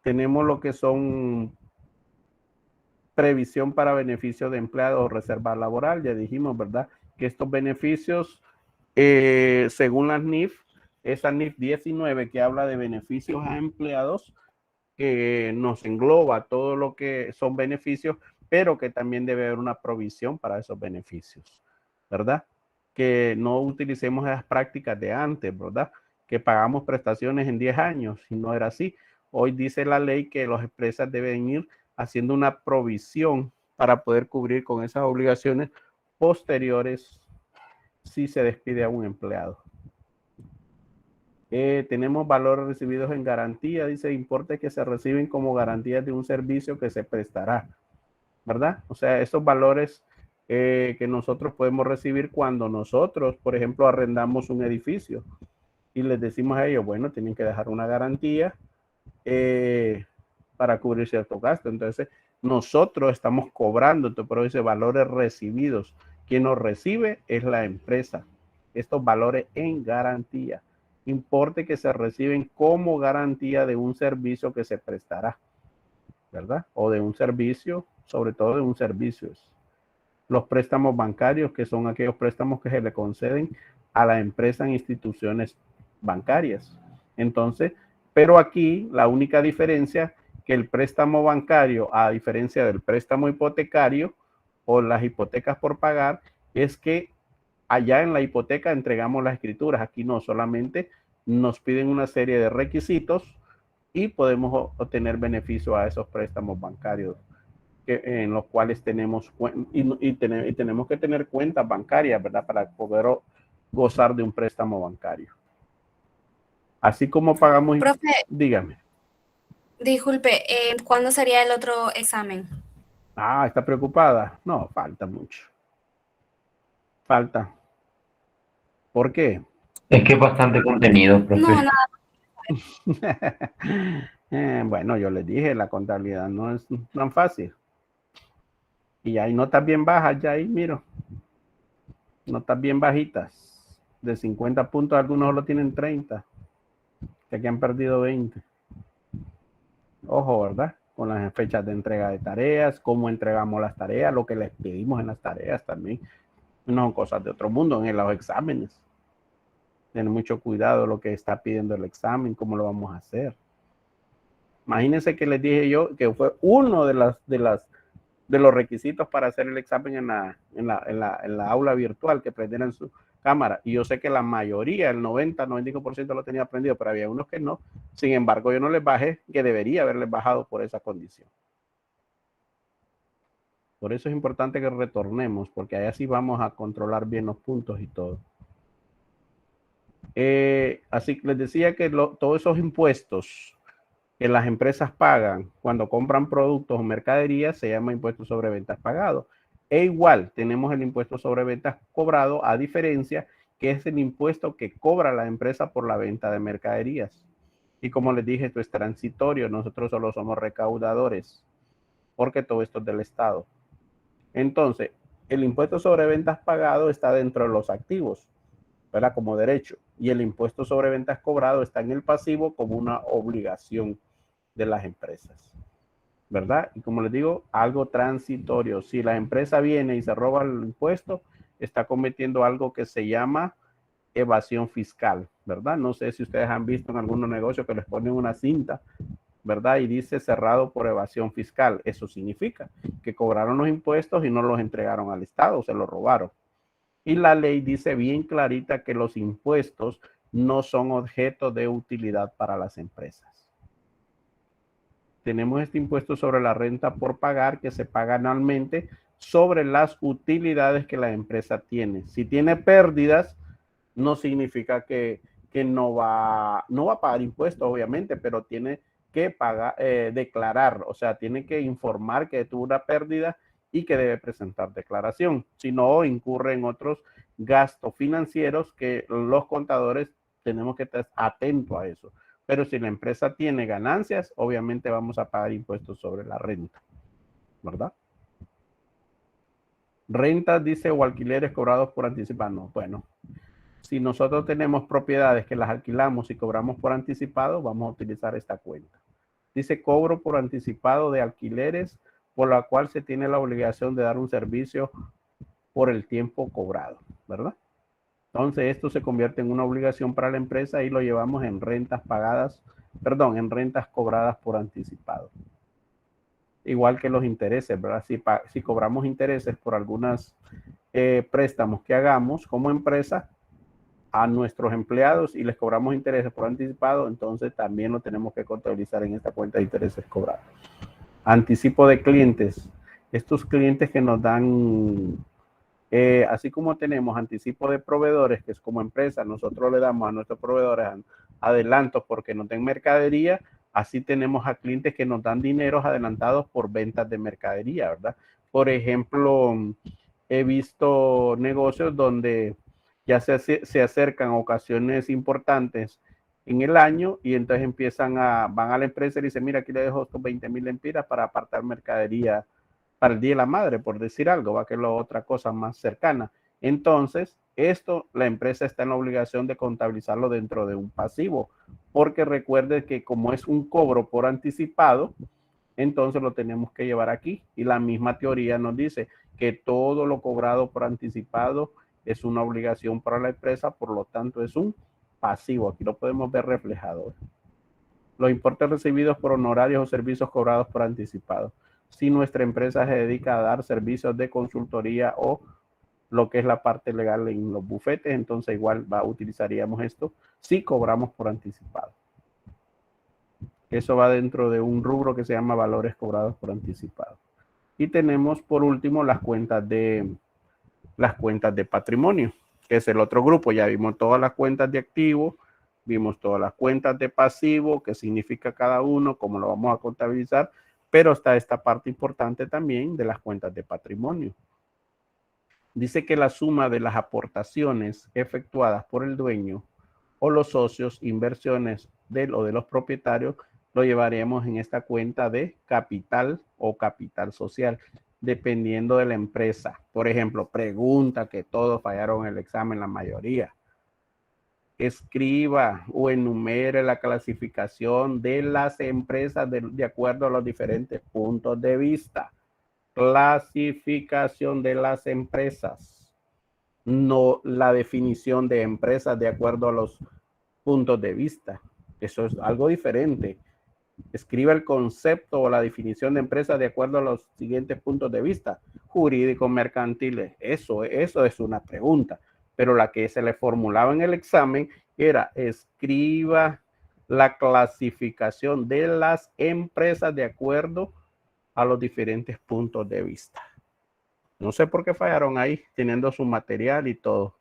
Tenemos lo que son previsión para beneficios de empleados o reserva laboral. Ya dijimos, ¿verdad? Que estos beneficios, según las NIF, esa NIF 19 que habla de beneficios a empleados, nos engloba todo lo que son beneficios, pero que también debe haber una provisión para esos beneficios, ¿verdad? Que no utilicemos esas prácticas de antes, ¿verdad? Que pagamos prestaciones en 10 años, y no era así. Hoy dice la ley que las empresas deben ir haciendo una provisión para poder cubrir con esas obligaciones posteriores si se despide a un empleado. Tenemos valores recibidos en garantía, dice, importes que se reciben como garantías de un servicio que se prestará, ¿verdad? O sea, esos valores que nosotros podemos recibir cuando nosotros, por ejemplo, arrendamos un edificio y les decimos a ellos, bueno, tienen que dejar una garantía para cubrir ciertos gastos. Entonces, nosotros estamos cobrando, entonces, por ese valores recibidos. Quien nos recibe es la empresa. Estos valores en garantía. Importe que se reciben como garantía de un servicio que se prestará, ¿verdad? O de un servicio, sobre todo de un servicio. Los préstamos bancarios, que son aquellos préstamos que se le conceden a la empresa en instituciones bancarias. Entonces, pero aquí la única diferencia que el préstamo bancario, a diferencia del préstamo hipotecario o las hipotecas por pagar, es que allá en la hipoteca entregamos las escrituras. Aquí no, solamente nos piden una serie de requisitos y podemos obtener beneficio a esos préstamos bancarios en los cuales tenemos tenemos que tener cuentas bancarias, ¿verdad? Para poder gozar de un préstamo bancario. Así como pagamos... Profe, dígame. disculpe, ¿cuándo sería el otro examen? Ah, ¿está preocupada? No, falta mucho. Falta. ¿Por qué? Es que es bastante contenido, profe. No, nada. Bueno, yo les dije, la contabilidad no es tan fácil. Y hay notas bien bajas, ya ahí, miro. Notas bien bajitas. De 50 puntos, algunos solo tienen 30. Que aquí han perdido 20. Ojo, ¿verdad? Con las fechas de entrega de tareas, cómo entregamos las tareas, lo que les pedimos en las tareas también. No son cosas de otro mundo en los exámenes. Tener mucho cuidado lo que está pidiendo el examen, cómo lo vamos a hacer. Imagínense que les dije yo que fue uno de los requisitos para hacer el examen en la aula virtual, que prendieran su cámara. Y yo sé que la mayoría, el 90-95% lo tenía aprendido, pero había unos que no. Sin embargo, yo no les bajé, que debería haberles bajado por esa condición. Por eso es importante que retornemos, porque ahí así vamos a controlar bien los puntos y todo. Así que les decía que todos esos impuestos que las empresas pagan cuando compran productos o mercaderías se llama impuesto sobre ventas pagado. E igual tenemos el impuesto sobre ventas cobrado, a diferencia que es el impuesto que cobra la empresa por la venta de mercaderías. Y como les dije, esto es transitorio, nosotros solo somos recaudadores, porque todo esto es del Estado. Entonces, el impuesto sobre ventas pagado está dentro de los activos, ¿verdad? Como derecho. Y el impuesto sobre ventas cobrado está en el pasivo como una obligación. de las empresas, ¿verdad? Y como les digo, algo transitorio. Si la empresa viene y se roba el impuesto, está cometiendo algo que se llama evasión fiscal, ¿verdad? No sé si ustedes han visto en algunos negocios que les ponen una cinta, ¿verdad? Y dice cerrado por evasión fiscal. Eso significa que cobraron los impuestos y no los entregaron al Estado, se los robaron. Y la ley dice bien clarita que los impuestos no son objeto de utilidad para las empresas. Tenemos este impuesto sobre la renta por pagar que se paga anualmente sobre las utilidades que la empresa tiene. Si tiene pérdidas, no significa que no va a pagar impuestos, obviamente, pero tiene que pagar, declarar, o sea, tiene que informar que tuvo una pérdida y que debe presentar declaración. Si no, incurre en otros gastos financieros que los contadores tenemos que estar atentos a eso. Pero si la empresa tiene ganancias, obviamente vamos a pagar impuestos sobre la renta, ¿verdad? Rentas, dice, o alquileres cobrados por anticipado. No, bueno, si nosotros tenemos propiedades que las alquilamos y cobramos por anticipado, vamos a utilizar esta cuenta. Dice cobro por anticipado de alquileres, por la cual se tiene la obligación de dar un servicio por el tiempo cobrado, ¿verdad? Entonces esto se convierte en una obligación para la empresa y lo llevamos en rentas pagadas, perdón, en rentas cobradas por anticipado. Igual que los intereses, ¿verdad? Si cobramos intereses por algunos préstamos que hagamos como empresa a nuestros empleados y les cobramos intereses por anticipado, entonces también lo tenemos que contabilizar en esta cuenta de intereses cobrados. Anticipo de clientes. Estos clientes que nos dan, así como tenemos anticipo de proveedores, que es como empresa, nosotros le damos a nuestros proveedores adelantos porque nos den mercadería, así tenemos a clientes que nos dan dineros adelantados por ventas de mercadería, ¿verdad? Por ejemplo, he visto negocios donde ya se acercan ocasiones importantes en el año y entonces van a la empresa y dicen, mira, aquí le dejo estos 20,000 lempiras para apartar mercadería para el Día de la Madre, por decir algo, va que es la otra cosa más cercana. Entonces, la empresa está en la obligación de contabilizarlo dentro de un pasivo, porque recuerde que como es un cobro por anticipado, entonces lo tenemos que llevar aquí. Y la misma teoría nos dice que todo lo cobrado por anticipado es una obligación para la empresa, por lo tanto es un pasivo. Aquí lo podemos ver reflejado. Los importes recibidos por honorarios o servicios cobrados por anticipado. Si nuestra empresa se dedica a dar servicios de consultoría o lo que es la parte legal en los bufetes, entonces igual utilizaríamos esto si cobramos por anticipado. Eso va dentro de un rubro que se llama valores cobrados por anticipado. Y tenemos por último las cuentas de patrimonio, que es el otro grupo. Ya vimos todas las cuentas de activo, vimos todas las cuentas de pasivo, qué significa cada uno, cómo lo vamos a contabilizar, pero está esta parte importante también de las cuentas de patrimonio. Dice que la suma de las aportaciones efectuadas por el dueño o los socios, inversiones de los propietarios, lo llevaremos en esta cuenta de capital o capital social, dependiendo de la empresa. Por ejemplo, pregunta que todos fallaron el examen, la mayoría. Escriba o enumere la clasificación de las empresas de acuerdo a los diferentes puntos de vista. Clasificación de las empresas, no la definición de empresas de acuerdo a los puntos de vista. Eso es algo diferente. Escriba el concepto o la definición de empresa de acuerdo a los siguientes puntos de vista: jurídicos, mercantiles. Eso es una pregunta, pero la que se le formulaba en el examen era: escriba la clasificación de las empresas de acuerdo a los diferentes puntos de vista. No sé por qué fallaron ahí, teniendo su material y todo.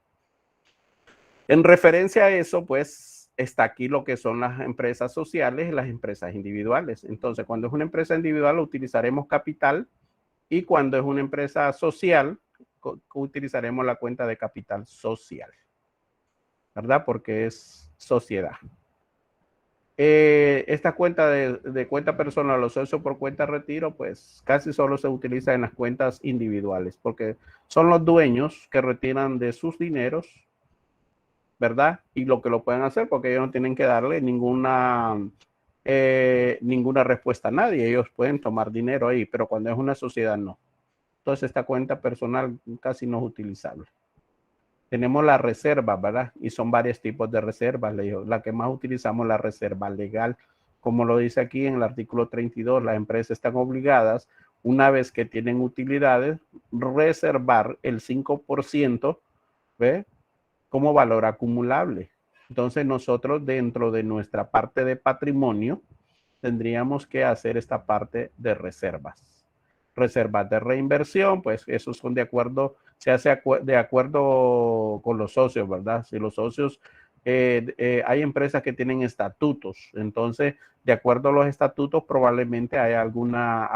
En referencia a eso, pues, está aquí lo que son las empresas sociales y las empresas individuales. Entonces, cuando es una empresa individual, utilizaremos capital, y cuando es una empresa social, utilizaremos la cuenta de capital social, ¿verdad? Porque es sociedad. Esta cuenta de cuenta personal o socio por cuenta retiro, pues casi solo se utiliza en las cuentas individuales, porque son los dueños que retiran de sus dineros, ¿verdad? Y lo que lo pueden hacer porque ellos no tienen que darle ninguna ninguna respuesta a nadie. Ellos pueden tomar dinero ahí, pero cuando es una sociedad no. Entonces esta cuenta personal casi no es utilizable. Tenemos la reserva, ¿verdad? Y son varios tipos de reservas. La que más utilizamos es la reserva legal. Como lo dice aquí en el artículo 32, las empresas están obligadas, una vez que tienen utilidades, reservar el 5%, ¿ve? Como valor acumulable. Entonces nosotros dentro de nuestra parte de patrimonio tendríamos que hacer esta parte de reservas. Reservas de reinversión, pues esos son de acuerdo, se hace de acuerdo con los socios, ¿verdad? Si los socios, hay empresas que tienen estatutos, entonces de acuerdo a los estatutos probablemente hay alguna,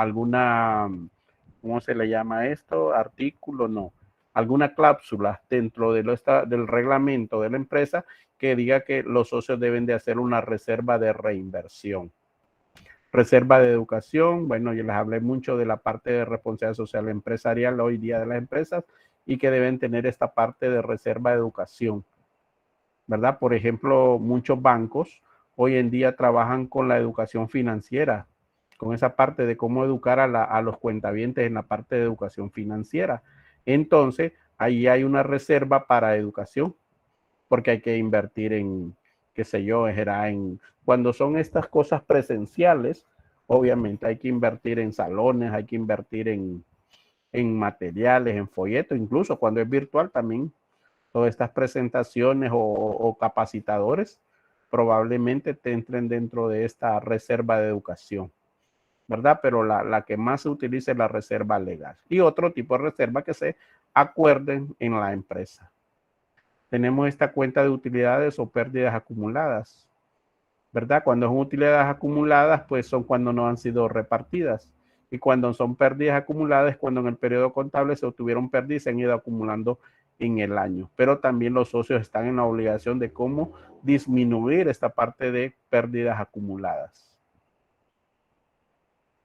¿cómo se le llama esto? Artículo, no. Alguna cláusula dentro del reglamento de la empresa que diga que los socios deben de hacer una reserva de reinversión. Reserva de educación, bueno, yo les hablé mucho de la parte de responsabilidad social empresarial hoy día de las empresas y que deben tener esta parte de reserva de educación, ¿verdad? Por ejemplo, muchos bancos hoy en día trabajan con la educación financiera, con esa parte de cómo educar a los cuentavientes en la parte de educación financiera. Entonces, ahí hay una reserva para educación, porque hay que invertir en, qué sé yo, cuando son estas cosas presenciales, obviamente hay que invertir en salones, hay que invertir en materiales, en folletos, incluso cuando es virtual también, todas estas presentaciones o capacitadores probablemente te entren dentro de esta reserva de educación, ¿verdad? Pero la que más se utiliza es la reserva legal. Y otro tipo de reserva que se acuerden en la empresa. Tenemos esta cuenta de utilidades o pérdidas acumuladas, ¿verdad? Cuando son utilidades acumuladas, pues son cuando no han sido repartidas. Y cuando son pérdidas acumuladas, cuando en el periodo contable se obtuvieron pérdidas y se han ido acumulando en el año. Pero también los socios están en la obligación de cómo disminuir esta parte de pérdidas acumuladas.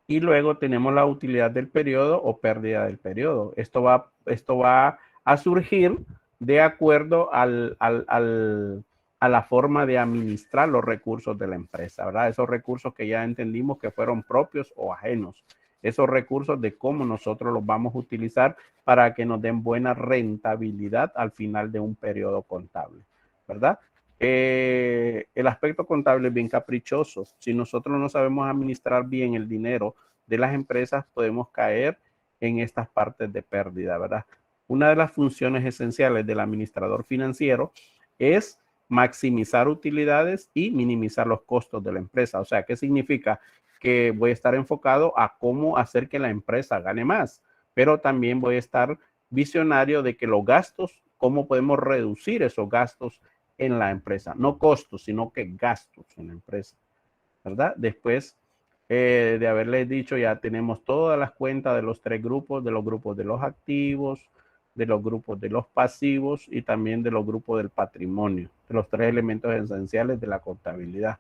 Y luego tenemos la utilidad del periodo o pérdida del periodo. Esto va a surgir de acuerdo a la forma de administrar los recursos de la empresa, ¿verdad? Esos recursos que ya entendimos que fueron propios o ajenos. Esos recursos de cómo nosotros los vamos a utilizar para que nos den buena rentabilidad al final de un periodo contable, ¿verdad? El aspecto contable es bien caprichoso. Si nosotros no sabemos administrar bien el dinero de las empresas, podemos caer en estas partes de pérdida, ¿verdad? Una de las funciones esenciales del administrador financiero es maximizar utilidades y minimizar los costos de la empresa. O sea, ¿qué significa? Que voy a estar enfocado a cómo hacer que la empresa gane más, pero también voy a estar visionario de que los gastos, cómo podemos reducir esos gastos en la empresa. No costos, sino que gastos en la empresa, ¿verdad? Después de haberles dicho, ya tenemos todas las cuentas de los tres grupos, de los grupos de los activos, de los grupos de los pasivos y también de los grupos del patrimonio, de los tres elementos esenciales de la contabilidad.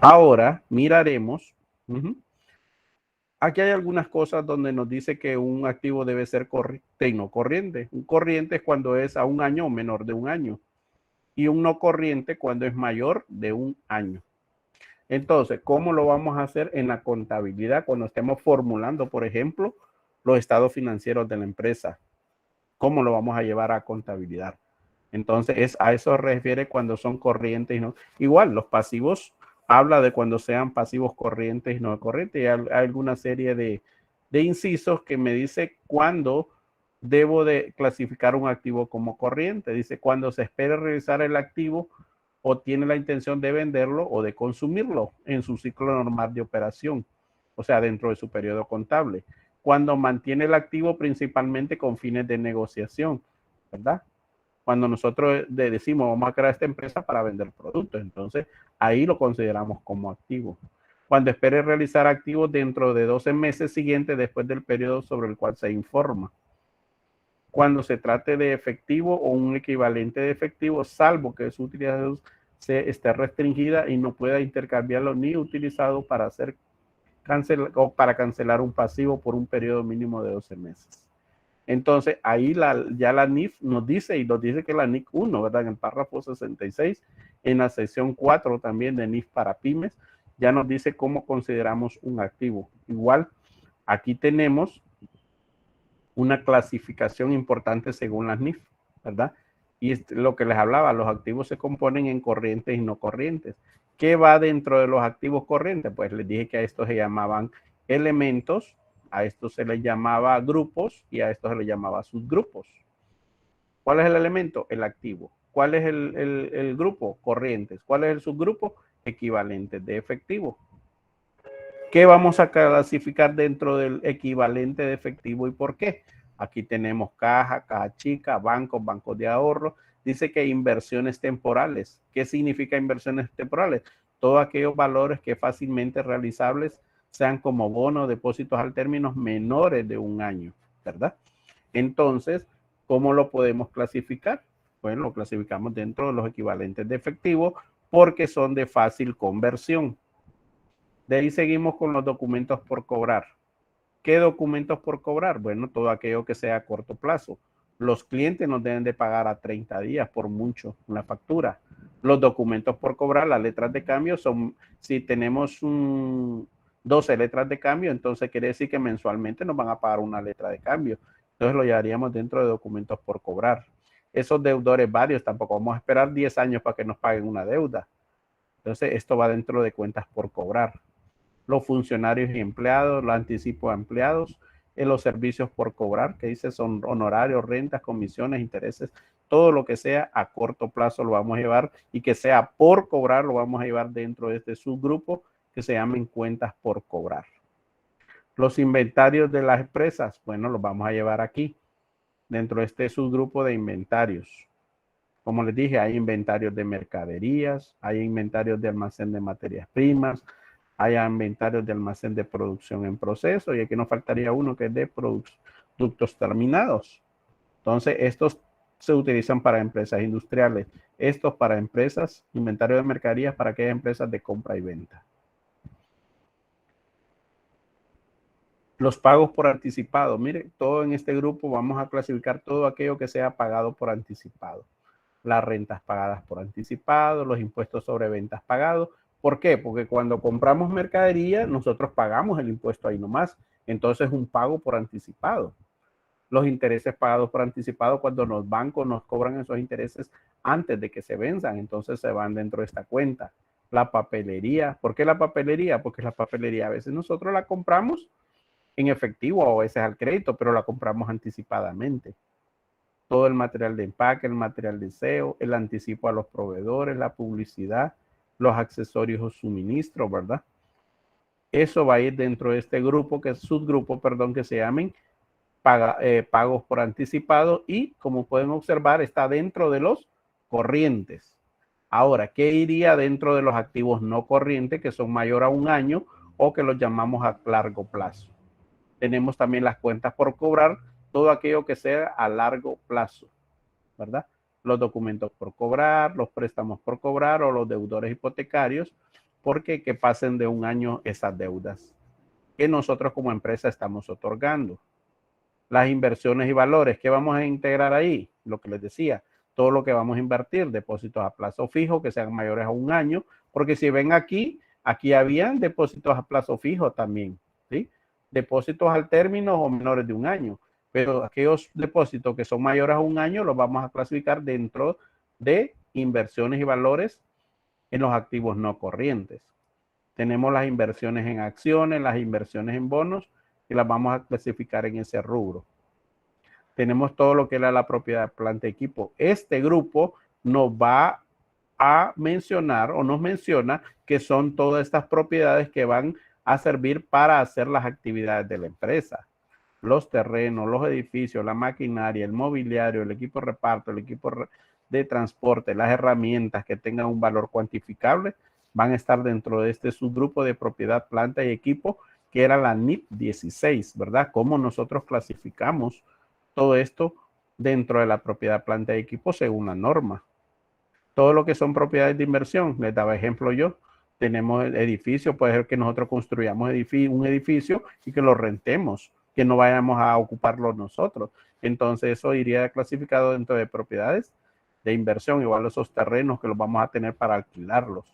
Ahora miraremos, aquí hay algunas cosas donde nos dice que un activo debe ser corriente y no corriente. Un corriente es cuando es a un año o menor de un año y un no corriente cuando es mayor de un año. Entonces, ¿cómo lo vamos a hacer en la contabilidad cuando estemos formulando, por ejemplo, los estados financieros de la empresa? ¿Cómo lo vamos a llevar a contabilidad? Entonces, a eso refiere cuando son corrientes y no. Igual, los pasivos habla de cuando sean pasivos corrientes y no corrientes. Y hay alguna serie de incisos que me dice cuándo debo de clasificar un activo como corriente. Dice cuando se espera realizar el activo o tiene la intención de venderlo o de consumirlo en su ciclo normal de operación, o sea, dentro de su periodo contable. Cuando mantiene el activo principalmente con fines de negociación, ¿verdad? Cuando nosotros decimos vamos a crear esta empresa para vender productos, entonces ahí lo consideramos como activo. Cuando espere realizar activos dentro de 12 meses siguientes después del periodo sobre el cual se informa. Cuando se trate de efectivo o un equivalente de efectivo, salvo que su utilidad se esté restringida y no pueda intercambiarlo ni utilizado para hacer para cancelar un pasivo por un periodo mínimo de 12 meses. Entonces, ahí ya la NIF nos dice, y nos dice que la NIC 1, ¿verdad? En el párrafo 66, en la sección 4 también de NIF para pymes, ya nos dice cómo consideramos un activo. Igual, aquí tenemos una clasificación importante según las NIF, ¿verdad? Y lo que les hablaba, los activos se componen en corrientes y no corrientes. ¿Qué va dentro de los activos corrientes? Pues les dije que a estos se llamaban elementos, a estos se les llamaba grupos y a estos se les llamaba subgrupos. ¿Cuál es el elemento? El activo. ¿Cuál es el grupo? Corrientes. ¿Cuál es el subgrupo? Equivalentes de efectivo. ¿Qué vamos a clasificar dentro del equivalente de efectivo y por qué? Aquí tenemos caja, caja chica, bancos, bancos de ahorro. Dice que inversiones temporales. ¿Qué significa inversiones temporales? Todos aquellos valores que fácilmente realizables sean como bonos, depósitos al término menores de un año, ¿verdad? Entonces, ¿cómo lo podemos clasificar? Bueno, lo clasificamos dentro de los equivalentes de efectivo porque son de fácil conversión. De ahí seguimos con los documentos por cobrar. ¿Qué documentos por cobrar? Bueno, todo aquello que sea a corto plazo. Los clientes nos deben de pagar a 30 días por mucho una factura. Los documentos por cobrar, las letras de cambio son, si tenemos 12 letras de cambio, entonces quiere decir que mensualmente nos van a pagar una letra de cambio. Entonces lo llevaríamos dentro de documentos por cobrar. Esos deudores varios, tampoco vamos a esperar 10 años para que nos paguen una deuda. Entonces esto va dentro de cuentas por cobrar. Los funcionarios y empleados, los anticipos a empleados, los servicios por cobrar, que dice son honorarios, rentas, comisiones, intereses, todo lo que sea a corto plazo lo vamos a llevar y que sea por cobrar lo vamos a llevar dentro de este subgrupo que se llamen cuentas por cobrar. Los inventarios de las empresas, bueno, los vamos a llevar aquí, dentro de este subgrupo de inventarios. Como les dije, hay inventarios de mercaderías, hay inventarios de almacén de materias primas, hay inventarios de almacén de producción en proceso y aquí nos faltaría uno que es de productos terminados. Entonces, estos se utilizan para empresas industriales, estos para empresas, inventario de mercaderías para aquellas empresas de compra y venta. Los pagos por anticipado. Mire, todo en este grupo vamos a clasificar todo aquello que sea pagado por anticipado. Las rentas pagadas por anticipado, los impuestos sobre ventas pagados. ¿Por qué? Porque cuando compramos mercadería, nosotros pagamos el impuesto ahí nomás. Entonces, un pago por anticipado. Los intereses pagados por anticipado cuando los bancos nos cobran esos intereses antes de que se venzan. Entonces, se van dentro de esta cuenta. La papelería. ¿Por qué la papelería? Porque la papelería a veces nosotros la compramos en efectivo o a veces al crédito, pero la compramos anticipadamente. Todo el material de empaque, el material de SEO, el anticipo a los proveedores, la publicidad, los accesorios o suministros, ¿verdad? Eso va a ir dentro de este grupo, que es subgrupo, perdón, que se llamen pagos por anticipado y, como pueden observar, está dentro de los corrientes. Ahora, ¿qué iría dentro de los activos no corrientes que son mayor a un año o que los llamamos a largo plazo? Tenemos también las cuentas por cobrar, todo aquello que sea a largo plazo, ¿verdad? Los documentos por cobrar, los préstamos por cobrar o los deudores hipotecarios, porque que pasen de un año esas deudas que nosotros como empresa estamos otorgando. Las inversiones y valores, ¿qué vamos a integrar ahí? Lo que les decía, todo lo que vamos a invertir, depósitos a plazo fijo que sean mayores a un año, porque si ven aquí habían depósitos a plazo fijo también, ¿sí? Depósitos al término o menores de un año, pero aquellos depósitos que son mayores a un año los vamos a clasificar dentro de inversiones y valores en los activos no corrientes. Tenemos las inversiones en acciones, las inversiones en bonos, y las vamos a clasificar en ese rubro. Tenemos todo lo que era la propiedad, planta, equipo. Este grupo nos va a mencionar o nos menciona que son todas estas propiedades que van a servir para hacer las actividades de la empresa. Los terrenos, los edificios, la maquinaria, el mobiliario, el equipo de reparto, el equipo de transporte, las herramientas que tengan un valor cuantificable van a estar dentro de este subgrupo de propiedad, planta y equipo, que era la NIP 16, ¿verdad? Cómo nosotros clasificamos todo esto dentro de la propiedad, planta y equipo según la norma. Todo lo que son propiedades de inversión, les daba ejemplo yo, tenemos el edificio, puede ser que nosotros construyamos un edificio y que lo rentemos, que no vayamos a ocuparlo nosotros. Entonces eso iría clasificado dentro de propiedades de inversión, igual esos terrenos que los vamos a tener para alquilarlos.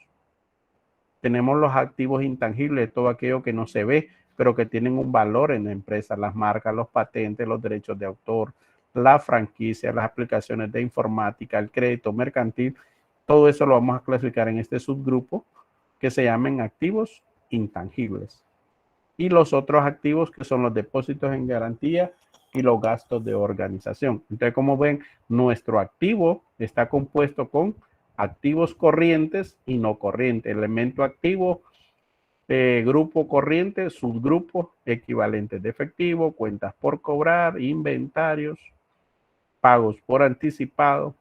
Tenemos los activos intangibles, todo aquello que no se ve, pero que tienen un valor en la empresa, las marcas, los patentes, los derechos de autor, la franquicia, las aplicaciones de informática, el crédito mercantil. Todo eso lo vamos a clasificar en este subgrupo que se llaman activos intangibles. Y los otros activos que son los depósitos en garantía y los gastos de organización. Entonces, como ven, nuestro activo está compuesto con activos corrientes y no corrientes. Elemento activo, grupo corriente, subgrupos equivalentes de efectivo, cuentas por cobrar, inventarios, pagos por anticipado,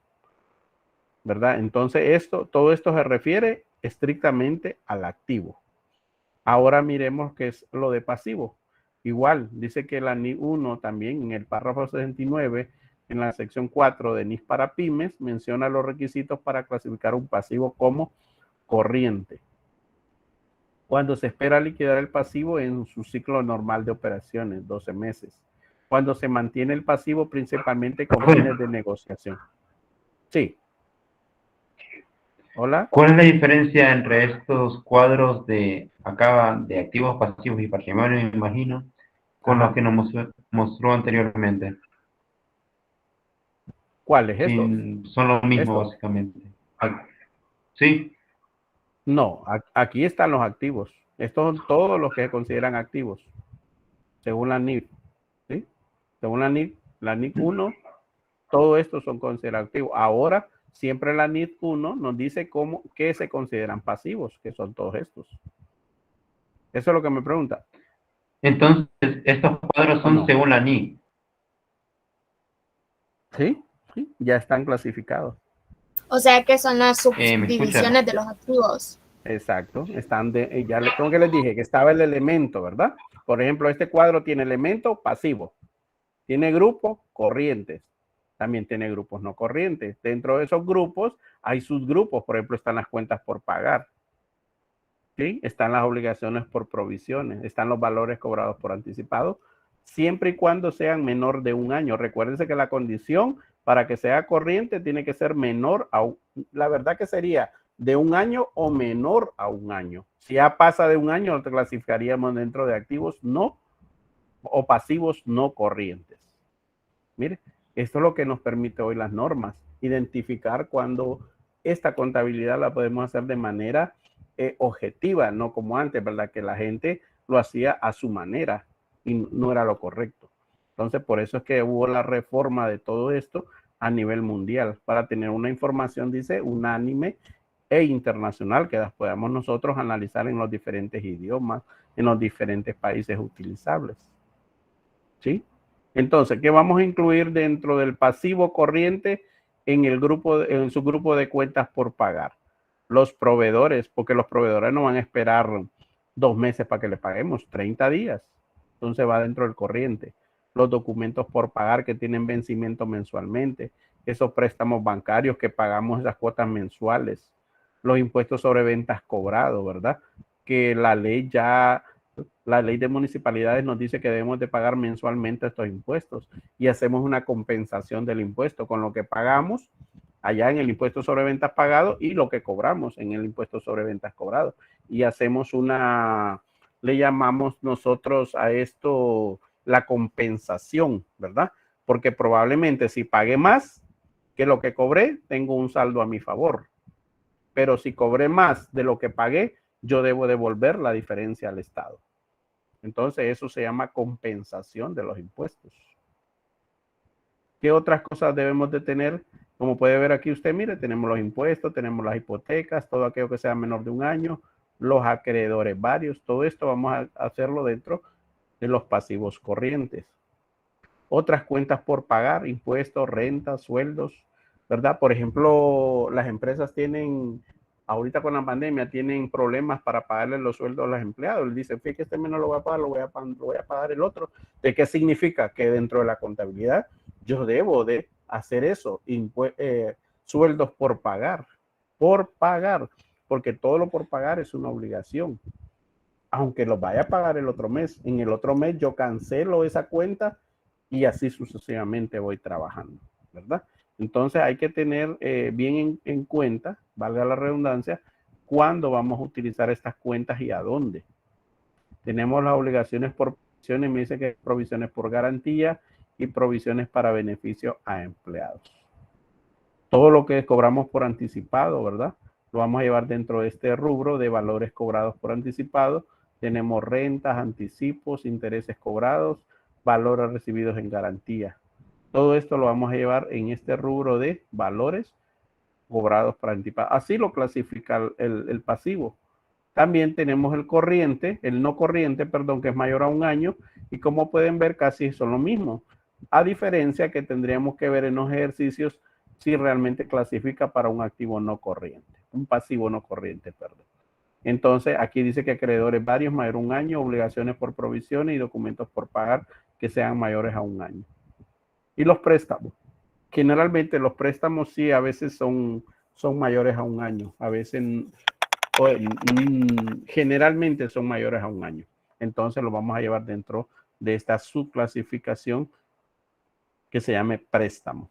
¿verdad? Entonces, todo esto se refiere estrictamente al activo. Ahora miremos qué es lo de pasivo. Igual, dice que la NIF 1 también en el párrafo 69, en la sección 4 de NIF para pymes, menciona los requisitos para clasificar un pasivo como corriente. Cuando se espera liquidar el pasivo en su ciclo normal de operaciones, 12 meses. Cuando se mantiene el pasivo principalmente con fines de negociación. Sí. Hola. ¿Cuál es la diferencia entre estos cuadros de acá de activos pasivos y patrimonios, me imagino, con los que nos mostró anteriormente? ¿Cuáles estos? Sí, son lo mismo, básicamente. ¿Sí? No, aquí están los activos. Estos son todos los que se consideran activos, según la NIF. ¿Sí? Según la NIF 1, todo esto son considerados activos. Ahora, siempre la NIF 1 nos dice qué se consideran pasivos, que son todos estos. Eso es lo que me pregunta. Entonces, estos cuadros son según la NIF. Sí, sí, ya están clasificados. O sea que son las subdivisiones de los activos. Exacto, están como que les dije que estaba el elemento, ¿verdad? Por ejemplo, este cuadro tiene elemento pasivo, tiene grupos corrientes, también tiene grupos no corrientes. Dentro de esos grupos hay subgrupos, por ejemplo, están las cuentas por pagar, ¿sí? Están las obligaciones por provisiones, están los valores cobrados por anticipado, siempre y cuando sean menor de un año. Recuérdense que la condición para que sea corriente tiene que ser menor la verdad que sería de un año o menor a un año. Si ya pasa de un año, lo clasificaríamos dentro de activos no o pasivos no corrientes. Mire, esto es lo que nos permite hoy las normas, identificar cuando esta contabilidad la podemos hacer de manera objetiva, no como antes, ¿verdad? Que la gente lo hacía a su manera y no era lo correcto. Entonces, por eso es que hubo la reforma de todo esto a nivel mundial, para tener una información, dice, unánime e internacional, que las podamos nosotros analizar en los diferentes idiomas, en los diferentes países utilizables. ¿Sí? Entonces, ¿qué vamos a incluir dentro del pasivo corriente en su grupo de cuentas por pagar? Los proveedores, porque los proveedores no van a esperar 2 meses para que le paguemos, 30 días. Entonces va dentro del corriente. Los documentos por pagar que tienen vencimiento mensualmente, esos préstamos bancarios que pagamos esas cuotas mensuales, los impuestos sobre ventas cobrados, ¿verdad? Que la ley de municipalidades nos dice que debemos de pagar mensualmente estos impuestos y hacemos una compensación del impuesto con lo que pagamos allá en el impuesto sobre ventas pagado y lo que cobramos en el impuesto sobre ventas cobrado. Y hacemos le llamamos nosotros a esto la compensación, ¿verdad? Porque probablemente si pagué más que lo que cobré, tengo un saldo a mi favor. Pero si cobré más de lo que pagué, yo debo devolver la diferencia al Estado. Entonces, eso se llama compensación de los impuestos. ¿Qué otras cosas debemos de tener? Como puede ver aquí usted, mire, tenemos los impuestos, tenemos las hipotecas, todo aquello que sea menor de un año, los acreedores varios, todo esto vamos a hacerlo dentro de los pasivos corrientes. Otras cuentas por pagar, impuestos, rentas, sueldos, ¿verdad? Por ejemplo, las empresas tienen, ahorita con la pandemia, tienen problemas para pagarle los sueldos a los empleados. Les dicen, fíjate, este mes no lo voy a pagar, lo voy a pagar el otro. ¿De qué significa? Que dentro de la contabilidad yo debo de hacer eso, sueldos por pagar, porque todo lo por pagar es una obligación. Aunque lo vaya a pagar el otro mes, en el otro mes yo cancelo esa cuenta y así sucesivamente voy trabajando, ¿verdad? Entonces hay que tener bien en cuenta, valga la redundancia, cuándo vamos a utilizar estas cuentas y a dónde. Tenemos las obligaciones por provisiones, me dice que provisiones por garantía y provisiones para beneficio a empleados. Todo lo que cobramos por anticipado, ¿verdad? Lo vamos a llevar dentro de este rubro de valores cobrados por anticipado. Tenemos rentas, anticipos, intereses cobrados, valores recibidos en garantía. Todo esto lo vamos a llevar en este rubro de valores cobrados por anticipado. Así lo clasifica el pasivo. También tenemos el corriente, el no corriente, perdón, que es mayor a 1 año. Y como pueden ver, casi son lo mismo. A diferencia que tendríamos que ver en los ejercicios si realmente clasifica para un activo no corriente. Un pasivo no corriente, perdón. Entonces, aquí dice que acreedores varios mayor a 1 año, obligaciones por provisiones y documentos por pagar que sean mayores a 1 año. Y los préstamos. Generalmente los préstamos sí a veces son mayores a 1 año. A veces, generalmente son mayores a 1 año. Entonces lo vamos a llevar dentro de esta subclasificación que se llame préstamos.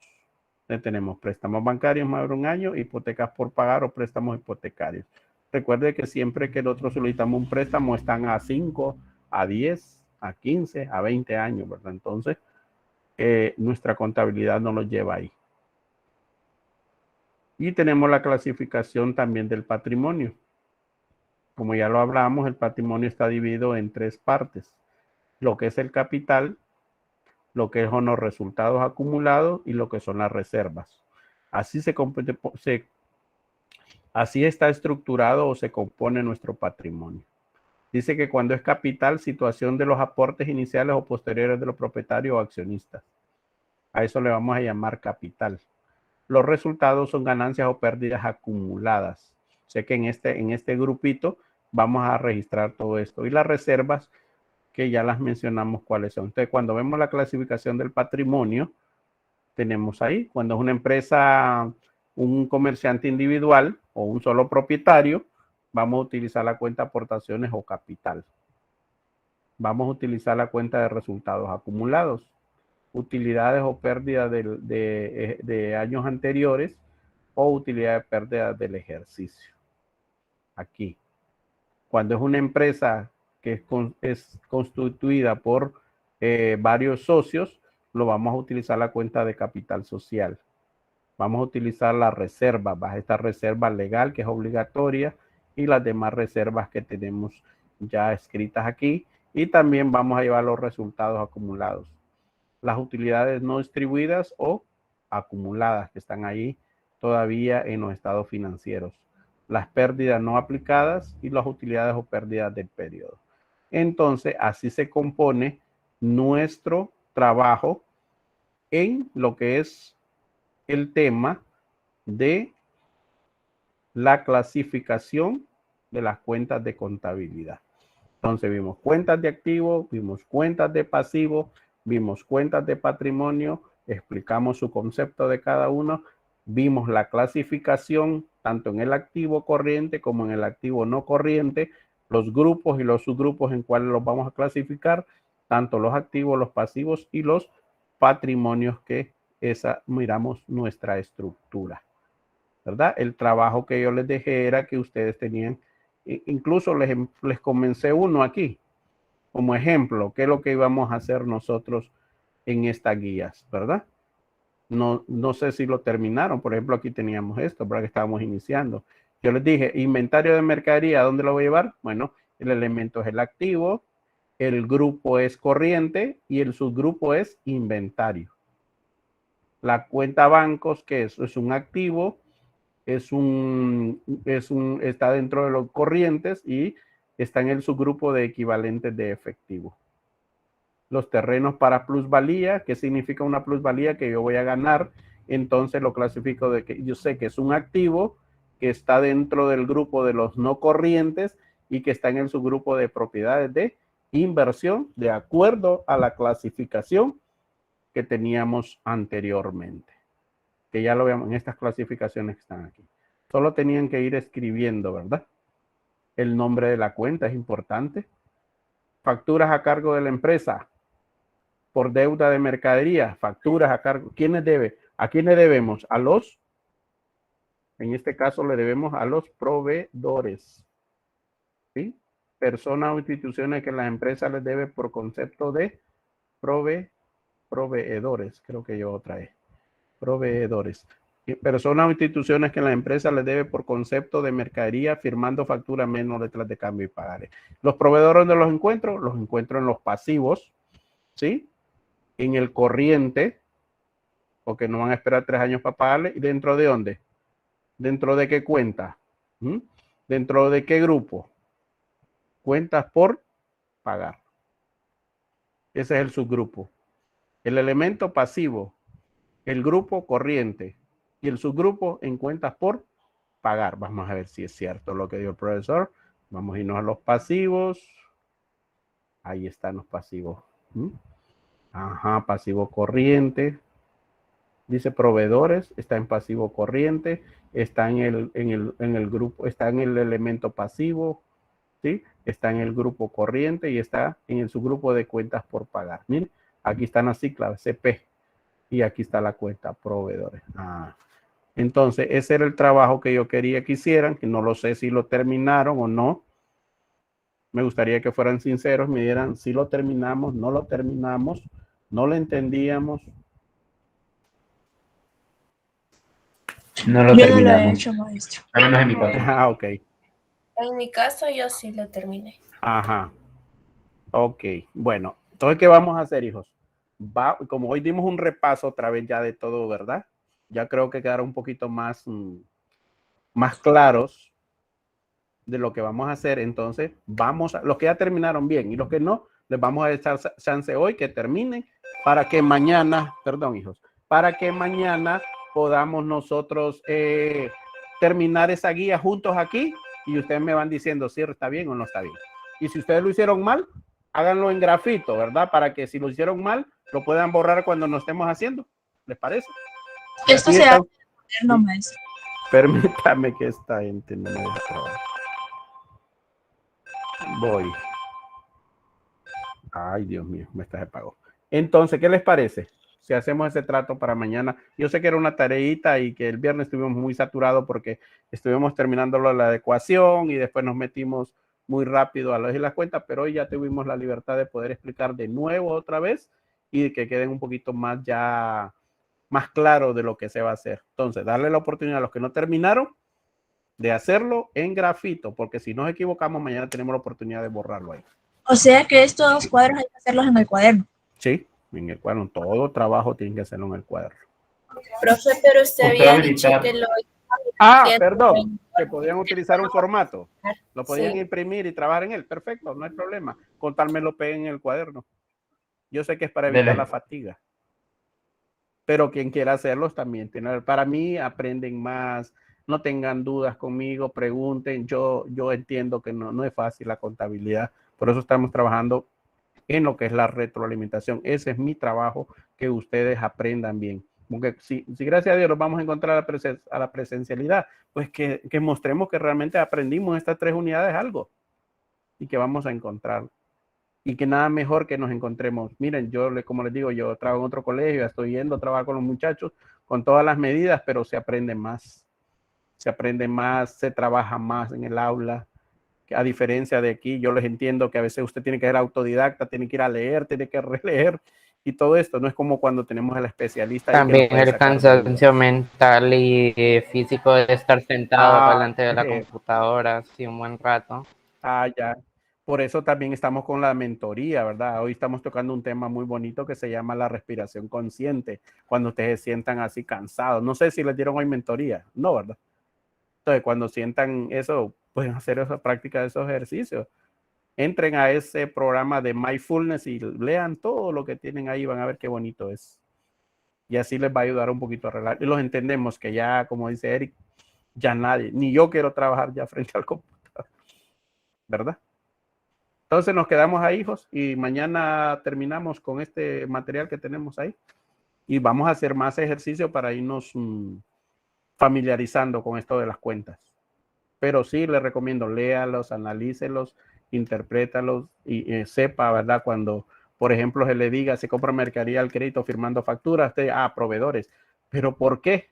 Tenemos préstamos bancarios mayor a 1 año, hipotecas por pagar o préstamos hipotecarios. Recuerde que siempre que nosotros solicitamos un préstamo están a 5, a 10, a 15, a 20 años, ¿verdad? Entonces, nuestra contabilidad no lo lleva ahí. Y tenemos la clasificación también del patrimonio. Como ya lo hablamos, el patrimonio está dividido en 3 partes. Lo que es el capital, lo que son los resultados acumulados y lo que son las reservas. Así así está estructurado o se compone nuestro patrimonio. Dice que cuando es capital, situación de los aportes iniciales o posteriores de los propietarios o accionistas. A eso le vamos a llamar capital. Los resultados son ganancias o pérdidas acumuladas. Sé que en este grupito vamos a registrar todo esto. Y las reservas, que ya las mencionamos cuáles son. Entonces, cuando vemos la clasificación del patrimonio, tenemos ahí, cuando es una empresa, un comerciante individual o un solo propietario, vamos a utilizar la cuenta aportaciones o capital. Vamos a utilizar la cuenta de resultados acumulados, utilidades o pérdidas de años anteriores o utilidades de pérdidas del ejercicio. Aquí. Cuando es una empresa que es constituida por varios socios, lo vamos a utilizar la cuenta de capital social. Vamos a utilizar la reserva, bajo esta reserva legal que es obligatoria y las demás reservas que tenemos ya escritas aquí. Y también vamos a llevar los resultados acumulados. Las utilidades no distribuidas o acumuladas que están ahí todavía en los estados financieros. Las pérdidas no aplicadas y las utilidades o pérdidas del periodo. Entonces, así se compone nuestro trabajo en lo que es el tema de la clasificación de las cuentas de contabilidad. Entonces, vimos cuentas de activo, vimos cuentas de pasivo, vimos cuentas de patrimonio, explicamos su concepto de cada uno, vimos la clasificación tanto en el activo corriente como en el activo no corriente, los grupos y los subgrupos en cuáles los vamos a clasificar, tanto los activos, los pasivos y los patrimonios que miramos nuestra estructura, ¿verdad? El trabajo que yo les dejé era que ustedes tenían, incluso les comencé uno aquí, como ejemplo, qué es lo que íbamos a hacer nosotros en estas guías, ¿verdad? No sé si lo terminaron. Por ejemplo, aquí teníamos esto, para que estábamos iniciando. Yo les dije, inventario de mercadería, ¿dónde lo voy a llevar? Bueno, el elemento es el activo, el grupo es corriente y el subgrupo es inventario. La cuenta bancos, que es un activo, está dentro de los corrientes y está en el subgrupo de equivalentes de efectivo. Los terrenos para plusvalía, ¿qué significa una plusvalía? Que yo voy a ganar, entonces lo clasifico de que yo sé que es un activo que está dentro del grupo de los no corrientes y que está en el subgrupo de propiedades de inversión de acuerdo a la clasificación que teníamos anteriormente. Que ya lo veamos en estas clasificaciones que están aquí. Solo tenían que ir escribiendo, ¿verdad? El nombre de la cuenta es importante. Facturas a cargo de la empresa por deuda de mercadería, facturas a cargo. ¿Quiénes debe? ¿A quiénes debemos? A los En este caso le debemos a los proveedores. ¿Sí? Personas o instituciones que la empresa les debe por concepto de proveedores. Creo que yo otra vez. Proveedores. Y personas o instituciones que la empresa les debe por concepto de mercadería firmando factura menos letras de cambio y pagares. Los proveedores de los encuentro en los pasivos, ¿sí? En el corriente, porque no van a esperar 3 años para pagarle. ¿Y dentro de dónde? ¿Dentro de qué cuenta? ¿Dentro de qué grupo? Cuentas por pagar. Ese es el subgrupo. El elemento pasivo, el grupo corriente y el subgrupo en cuentas por pagar. Vamos a ver si es cierto lo que dio el profesor. Vamos a irnos a los pasivos. Ahí están los pasivos. Ajá, pasivo corriente. Dice proveedores, está en pasivo corriente, está en el grupo, está en el elemento pasivo, ¿sí? Está en el grupo corriente y está en el subgrupo de cuentas por pagar. Miren, aquí están las siglas CP y aquí está la cuenta proveedores. Entonces, ese era el trabajo que yo quería que hicieran, que no lo sé si lo terminaron o no. Me gustaría que fueran sinceros, me dieran si lo terminamos, no lo terminamos, no lo entendíamos. No lo Yo no terminamos. lo he hecho, maestro. Al menos en mi caso. Ok. En mi caso, yo sí lo terminé. Ajá. Ok. Bueno, entonces, ¿qué vamos a hacer, hijos? Como hoy dimos un repaso otra vez ya de todo, ¿verdad? Ya creo que quedaron un poquito más claros de lo que vamos a hacer. Entonces, los que ya terminaron bien y los que no, les vamos a echar chance hoy que terminen para que mañana, perdón, hijos, para que mañana podamos nosotros terminar esa guía juntos aquí y ustedes me van diciendo si está bien o no está bien. Y si ustedes lo hicieron mal, háganlo en grafito, ¿verdad? Para que si lo hicieron mal, lo puedan borrar cuando nos estemos haciendo. ¿Les parece? Esto se hace no, maestro. Permítame que esta gente no me deje trabajar. Voy. Ay, Dios mío, me está de pago. Entonces, ¿qué les parece? Si hacemos ese trato para mañana. Yo sé que era una tareita y que el viernes estuvimos muy saturados porque estuvimos terminando la adecuación y después nos metimos muy rápido a las cuentas, pero hoy ya tuvimos la libertad de poder explicar de nuevo otra vez y que queden un poquito más ya más claro de lo que se va a hacer. Entonces, darle la oportunidad a los que no terminaron de hacerlo en grafito, porque si nos equivocamos, mañana tenemos la oportunidad de borrarlo ahí. O sea que estos cuadros hay que hacerlos en el cuaderno. Sí, en el cuaderno. Todo trabajo tiene que hacerlo en el cuaderno. Profe, pero usted había dicho que lo... Perdón, que podían utilizar un formato. Lo podían imprimir y trabajar en él. Perfecto, no hay problema. Con tal me lo peguen en el cuaderno. Yo sé que es para evitar la fatiga. Pero quien quiera hacerlos también tiene. Para mí aprenden más. No tengan dudas conmigo, pregunten. Yo entiendo que no es fácil la contabilidad. Por eso estamos trabajando en lo que es la retroalimentación. Ese es mi trabajo, que ustedes aprendan bien. Porque si gracias a Dios nos vamos a encontrar a la presencialidad, pues que mostremos que realmente aprendimos estas 3 unidades algo y que vamos a encontrar. Y que nada mejor que nos encontremos. Miren, como les digo, yo trabajo en otro colegio, estoy yendo a trabajar con los muchachos con todas las medidas, pero se aprende más. Se aprende más, se trabaja más en el aula. A diferencia de aquí, yo les entiendo que a veces usted tiene que ser autodidacta, tiene que ir a leer, tiene que releer y todo esto. No es como cuando tenemos al especialista. También el cansancio mental y físico de estar sentado delante de la computadora así un buen rato. Ya. Por eso también estamos con la mentoría, ¿verdad? Hoy estamos tocando un tema muy bonito que se llama la respiración consciente. Cuando ustedes se sientan así cansados. No sé si les dieron hoy mentoría. No, ¿verdad? Entonces, cuando sientan eso, pueden hacer esa práctica de esos ejercicios. Entren a ese programa de mindfulness y lean todo lo que tienen ahí, van a ver qué bonito es. Y así les va a ayudar un poquito a relajar. Y los entendemos que ya, como dice Eric, ya nadie, ni yo quiero trabajar ya frente al computador, ¿verdad? Entonces nos quedamos ahí, hijos, y mañana terminamos con este material que tenemos ahí. Y vamos a hacer más ejercicio para irnos familiarizando con esto de las cuentas. Pero sí les recomiendo, léalos, analícelos, interprétalos y sepa, ¿verdad? Cuando, por ejemplo, se le diga, se compra mercadería al crédito firmando facturas, proveedores. ¿Pero por qué?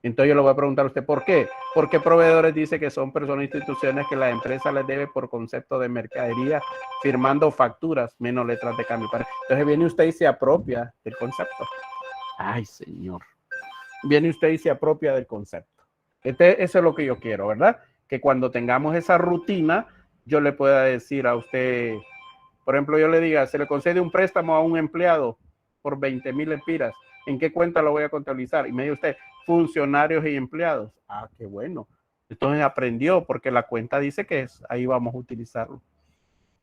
Entonces yo le voy a preguntar a usted, ¿por qué? ¿Por qué proveedores dice que son personas e instituciones que la empresa les debe por concepto de mercadería firmando facturas menos letras de cambio? Entonces viene usted y se apropia del concepto. Ay, señor. Viene usted y se apropia del concepto. Eso es lo que yo quiero, ¿verdad? Que cuando tengamos esa rutina, yo le pueda decir a usted, por ejemplo, yo le diga, se le concede un préstamo a un empleado por 20,000 lempiras. ¿En qué cuenta lo voy a contabilizar? Y me dice usted, funcionarios y empleados. Ah, qué bueno. Entonces aprendió porque la cuenta dice que es, ahí vamos a utilizarlo,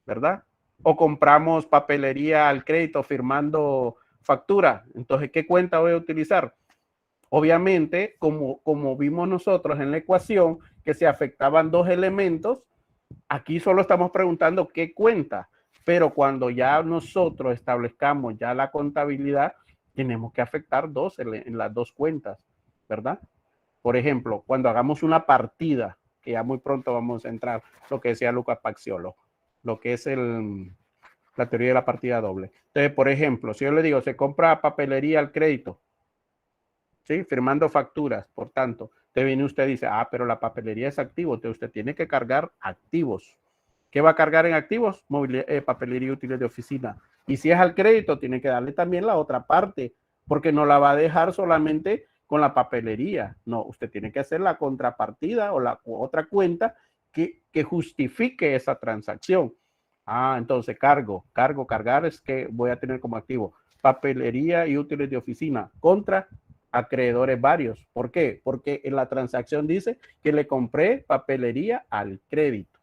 ¿verdad? O compramos papelería al crédito firmando factura. Entonces, ¿qué cuenta voy a utilizar? Obviamente, como vimos nosotros en la ecuación, que se afectaban dos elementos, aquí solo estamos preguntando qué cuenta, pero cuando ya nosotros establezcamos ya la contabilidad, tenemos que afectar dos en las dos cuentas, ¿verdad? Por ejemplo, cuando hagamos una partida, que ya muy pronto vamos a entrar, lo que decía Lucas Paxiolo, lo que es la teoría de la partida doble. Entonces, por ejemplo, si yo le digo, se compra papelería al crédito, ¿sí? Firmando facturas, por tanto, te viene usted y dice, ah, pero la papelería es activo, entonces usted tiene que cargar activos. ¿Qué va a cargar en activos? Papelería útiles de oficina. Y si es al crédito, tiene que darle también la otra parte, porque no la va a dejar solamente con la papelería. No, usted tiene que hacer la contrapartida o la otra cuenta que justifique esa transacción. Ah, entonces cargar es que voy a tener como activo papelería y útiles de oficina contra acreedores varios. ¿Por qué? Porque en la transacción dice que le compré papelería al crédito.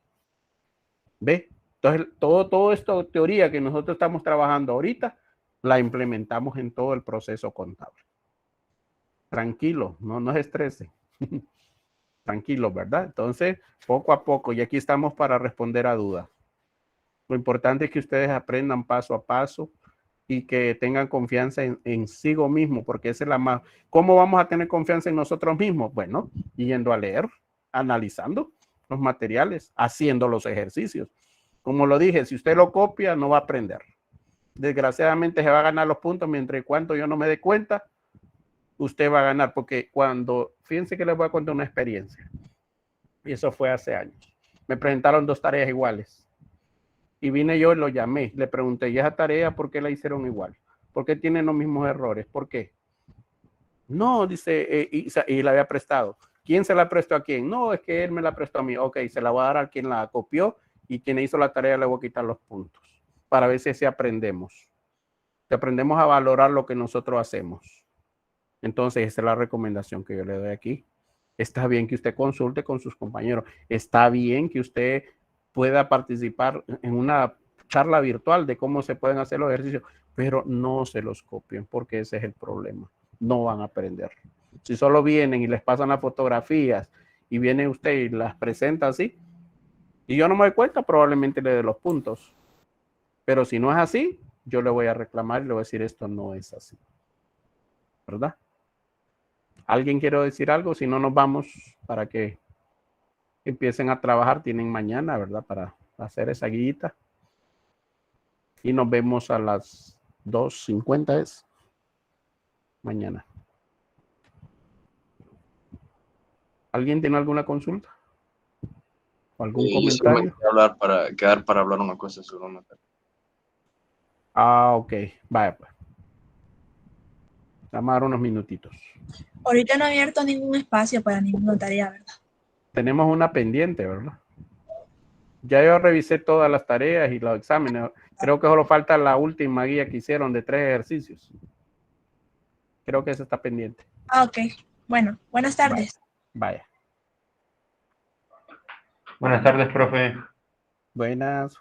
¿Ve? Entonces, todo esta teoría que nosotros estamos trabajando ahorita, la implementamos en todo el proceso contable. Tranquilo, no se estrese. Tranquilo, ¿verdad? Entonces, poco a poco, y aquí estamos para responder a dudas. Lo importante es que ustedes aprendan paso a paso y que tengan confianza en sí mismo, porque esa es la más... ¿Cómo vamos a tener confianza en nosotros mismos? Bueno, yendo a leer, analizando los materiales, haciendo los ejercicios. Como lo dije, si usted lo copia, no va a aprender. Desgraciadamente se va a ganar los puntos, mientras cuando yo no me dé cuenta, usted va a ganar, porque fíjense que les voy a contar una experiencia, y eso fue hace años. Me presentaron dos tareas iguales. Y vine yo y lo llamé, le pregunté, ¿y esa tarea por qué la hicieron igual? ¿Por qué tienen los mismos errores? ¿Por qué? No, dice, y la había prestado. ¿Quién se la prestó a quién? No, es que él me la prestó a mí. Ok, se la voy a dar a quien la copió y quien hizo la tarea le voy a quitar los puntos para ver si así aprendemos. Si aprendemos a valorar lo que nosotros hacemos. Entonces, esa es la recomendación que yo le doy aquí. Está bien que usted consulte con sus compañeros. Está bien que usted pueda participar en una charla virtual de cómo se pueden hacer los ejercicios, pero no se los copien porque ese es el problema. No van a aprender. Si solo vienen y les pasan las fotografías y viene usted y las presenta así, y yo no me doy cuenta, probablemente le dé los puntos. Pero si no es así, yo le voy a reclamar y le voy a decir esto no es así. ¿Verdad? ¿Alguien quiere decir algo? Si no, nos vamos para que empiecen a trabajar. Tienen mañana, ¿verdad? Para hacer esa guillita. Y nos vemos a las 2:50 es mañana. ¿Alguien tiene alguna consulta? ¿O algún comentario? Quedar para hablar una cosa sobre una tarea. Ah, ok. Vaya pues. Vamos a dar unos minutitos. Ahorita no he abierto ningún espacio para ninguna tarea, ¿verdad? Tenemos una pendiente, ¿verdad? Ya yo revisé todas las tareas y los exámenes. Creo que solo falta la última guía que hicieron de 3 ejercicios. Creo que esa está pendiente. Ah, ok. Bueno, buenas tardes. Vaya. Buenas tardes, profe. Buenas.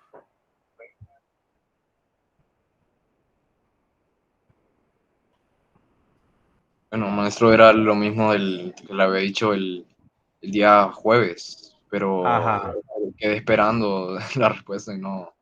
Bueno, maestro, era lo mismo que le había dicho el día jueves, pero Ajá. quedé esperando la respuesta y no